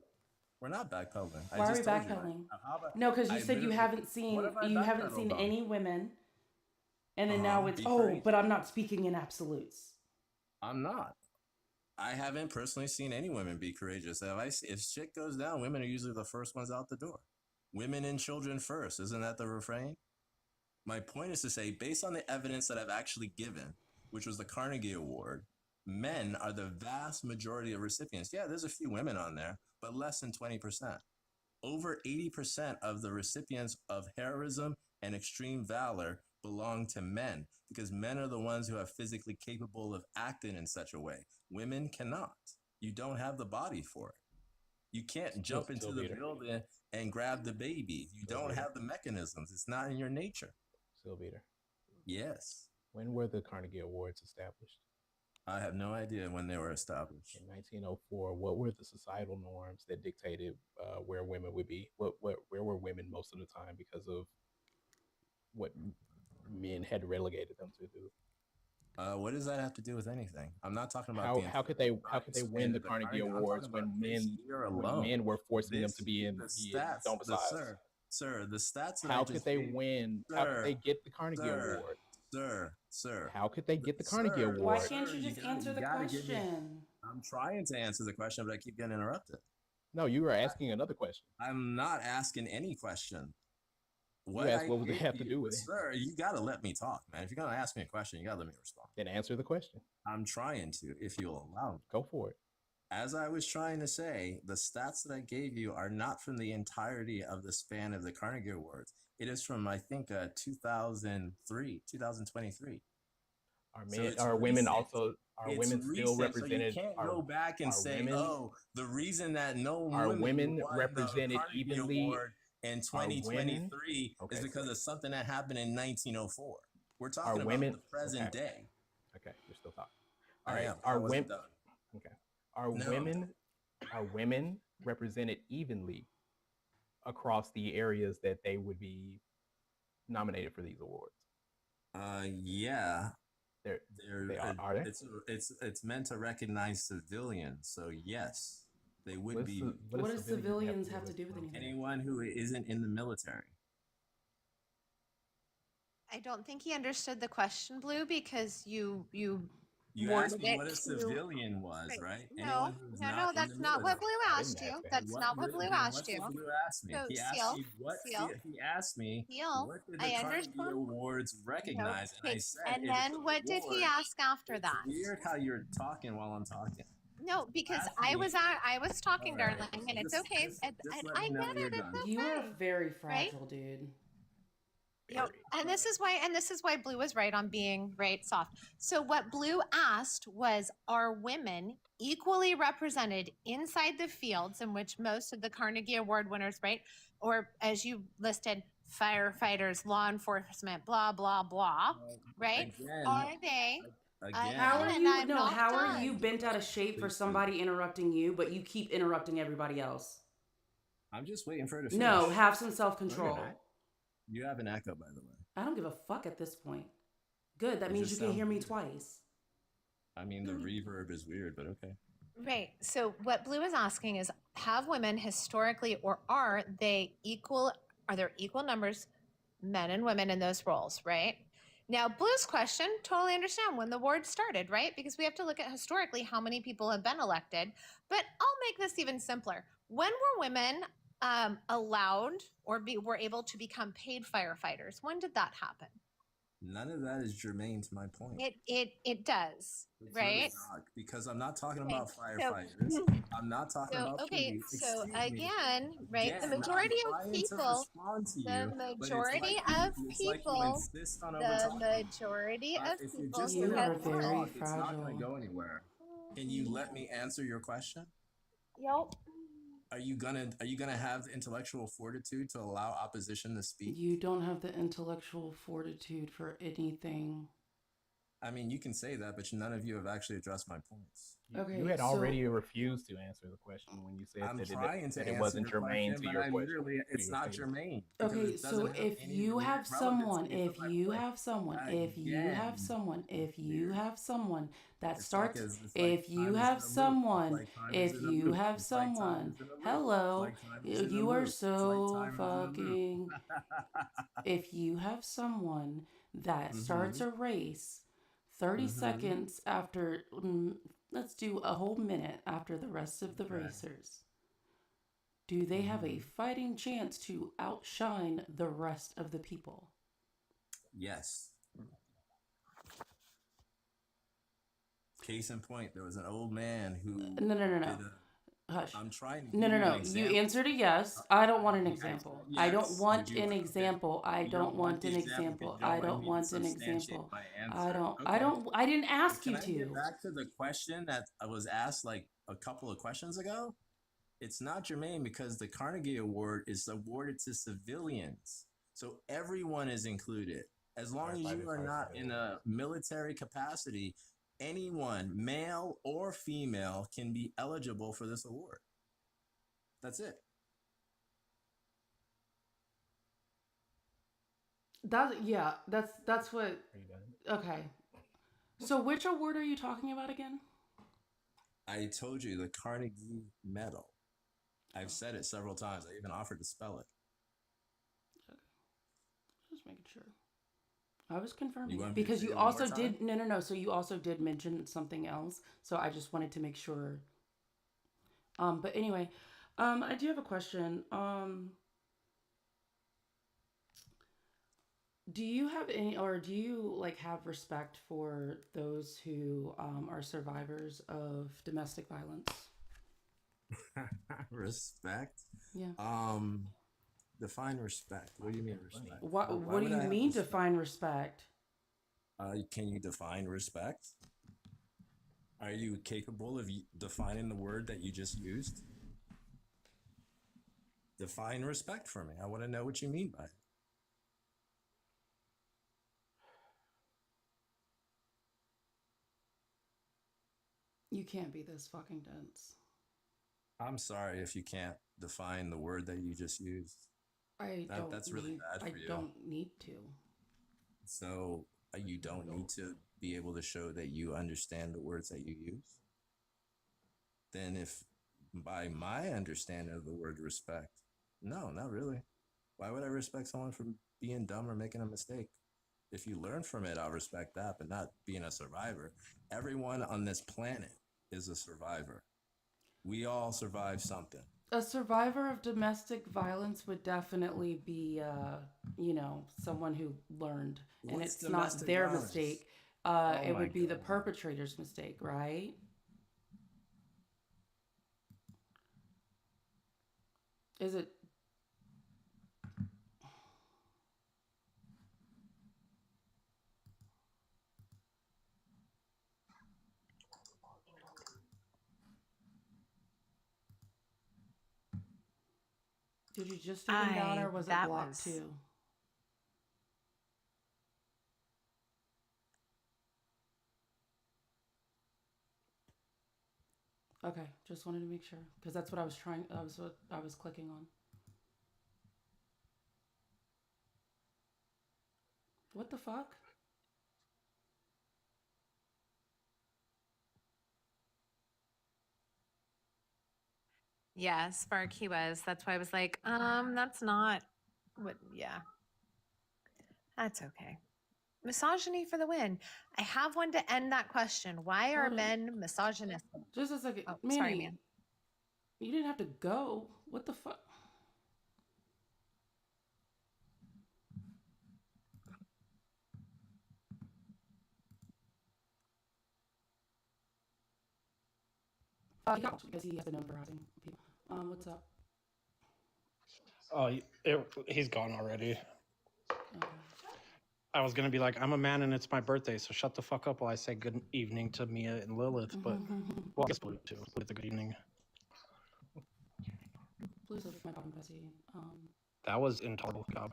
We're not backpedaling. Why are we backpedaling? No, because you said you haven't seen any women, and then now it's but I'm not speaking in absolutes. I'm not. I haven't personally seen any women be courageous. If shit goes down, women are usually the first ones out the door. Women and children first. Isn't that the refrain? My point is to say, based on the evidence that I've actually given, which was the Carnegie Award, men are the vast majority of recipients. Yeah, there's a few women on there, but less than 20%. Over 80% of the recipients of heroism and extreme valor belong to men, because men are the ones who are physically capable of acting in such a way. Women cannot. You don't have the body for it. You can't jump into the building and grab the baby. You don't have the mechanisms. It's not in your nature. Sylvia, Yes. when were the Carnegie Awards established? I have no idea when they were established. In 1904, what were the societal norms that dictated where women would be? Where were women most of the time because of what men had relegated them to do? What does that have to do with anything? I'm not talking about how could they win the Carnegie Awards when men were forcing them to be in domiciles? Sir, the stats that how could they win? How could they get the Carnegie Award? Sir. How could they get the Carnegie Award? Why can't you just answer the question? I'm trying to answer the question, but I keep getting interrupted. No, you were asking another question. I'm not asking any question. What would it have to do with it? Sir, you got to let me talk, man. If you're going to ask me a question, you got to let me respond. Then answer the question. I'm trying to, if you'll allow me. Go for it. As I was trying to say, the stats that I gave you are not from the entirety of the span of the Carnegie Awards. It is from, I think, 2023. Are women still represented? So you can't go back and say, the reason that no women represented evenly in 2023 is because of something that happened in 1904. We're talking about the present day. Okay, you're still talking. All right. Are women represented evenly across the areas that they would be nominated for these awards? Yeah. Are they? It's meant to recognize civilians, so yes, they would be. What does civilians have to do with anything? Anyone who isn't in the military. I don't think he understood the question, Blue, because you asked me what a civilian was, right? No, that's not what Blue asked you. That's not what Blue asked you. Blue asked me. So, He asked me what did the Carnegie Awards recognize, and I said. And then what did he ask after that? It's weird how you're talking while I'm talking. No, because I was talking, darling, and it's okay. I get it. You are very fragile, dude. Yep. And this is why Blue was right on being soft. So what Blue asked was, are women equally represented inside the fields in which most of the Carnegie Award winners, or as you listed, firefighters, law enforcement, blah blah blah, right? Again, are they? Again. How are you bent out of shape for somebody interrupting you, but you keep interrupting everybody else? I'm just waiting for her to finish. No, have some No, you're self-control. not. You have an echo, by the way. I don't give a fuck at this point. Good, that It means just you can hear sounds me weird. twice. I mean, the reverb is weird, but okay. Right. So what Blue is asking is, have women historically, or are they equal? Are there equal numbers, men and women, in those roles? Right. Now, Blue's question, totally understand when the ward started, right? Because we have to look at historically how many people have been elected. But I'll make this even simpler. When were women allowed or were able to become paid firefighters? When did that happen? None of that is germane to my point. It does, It's right? really not, because I'm not talking Okay, about so- firefighters. I'm not talking So, about okay, police. so Excuse me. again, right, the Again, majority I'm of trying to people, respond to the you, but majority of it's like you people, insist on over the talking. majority of If you're people just who You gonna are have over very talk, won. it's not gonna fragile. go anywhere. Can you let me answer your question? Yep. Are you gonna have the intellectual fortitude to allow opposition to speak? You don't have the intellectual fortitude for anything. I mean, you can say that, but none of you have actually addressed my points. Okay, You had so- already refused to answer the question when you said I'm that trying to it answer wasn't your germane question, to but your I question. literally, to it's your not statement. germane. Because Okay, it so doesn't have if any you have relevancy someone, to if my you point. have someone, if you Again, have someone, if you weird. have someone that It's starts, it's if you time is have in a loop. It's someone, like time is if in a you loop. have It's like time someone, is in a loop. It's hello, like time is in a you are loop. It's like so time is in a loop. fucking. If you have someone that starts a race 30 seconds after, let's do a whole minute after the rest of the Okay. racers, do they have a fighting chance to outshine the rest of the people? Yes. Case in point, there was an old man who No. did a, Hush. I'm trying to No. give you an You example. answered a yes. I don't want an I- example. yes. I don't want Would you an like- okay. example. I You don't want the an example example. because you I like don't me to want an substantiate example. my I answer. don't. Okay. I didn't ask Can you I to. get back to the question that I was asked like a couple of questions ago? It's not germane because the Carnegie Award is awarded to civilians. So everyone is included. As long as you Firefighters, are not in a military capacity, anyone, male or female, can be eligible for this award. That's it. That's what. Are you done? Okay. So which award are you talking about again? I told you the Carnegie Medal. I've said it several times. I even offered to spell it. Just making sure. I was confirming want me to because say you it one more also time? did no. So you also did mention something else. So I just wanted to make sure. But anyway, I do have a question. Do you have any, or do you like have respect for those who are survivors of domestic violence? Respect? Yeah. Define respect. What do you mean respect? What Why What do would you I have mean respect? define respect? Can you define respect? Are you capable of defining the word that you just used? Define respect for me. I want to know what you mean by it. You can't be this fucking dense. I'm sorry if you can't define the word that you just used. That's really bad for you. I don't need to. So you don't need to be able to show that you understand the words that you use? Then if by my understanding of the word respect, no, not really. Why would I respect someone for being dumb or making a mistake? If you learn from it, I'll respect that, but not being a survivor. Everyone on this planet is a survivor. We all survive something. A survivor of domestic violence would definitely be, someone who learned, and What's it's not domestic their violence? mistake. Oh It my would be the God. perpetrator's mistake, right? Is it? Did you just take him down, or was it that blocked was- too? Okay, just wanted to make sure because that's what I was trying. I was clicking on. What the fuck? Yeah, Spark, he was. That's why I was like, that's not what, yeah. That's okay. Misogyny for the win. I have one to end that question. Why are Hold on. men misogynistic? Just a second. Oh, Manny, sorry, man. you didn't have to go. What the fuck? He got because he has been known for harassing people. What's up? Oh, he's gone already. Okay. I was gonna be like, I'm a man and it's my birthday, so shut the fuck up while I say good evening to Mia and Lilith. But well, I guess Blue too. Blue's a good evening. Blue's my bottom Bessie. That was intolerable, job.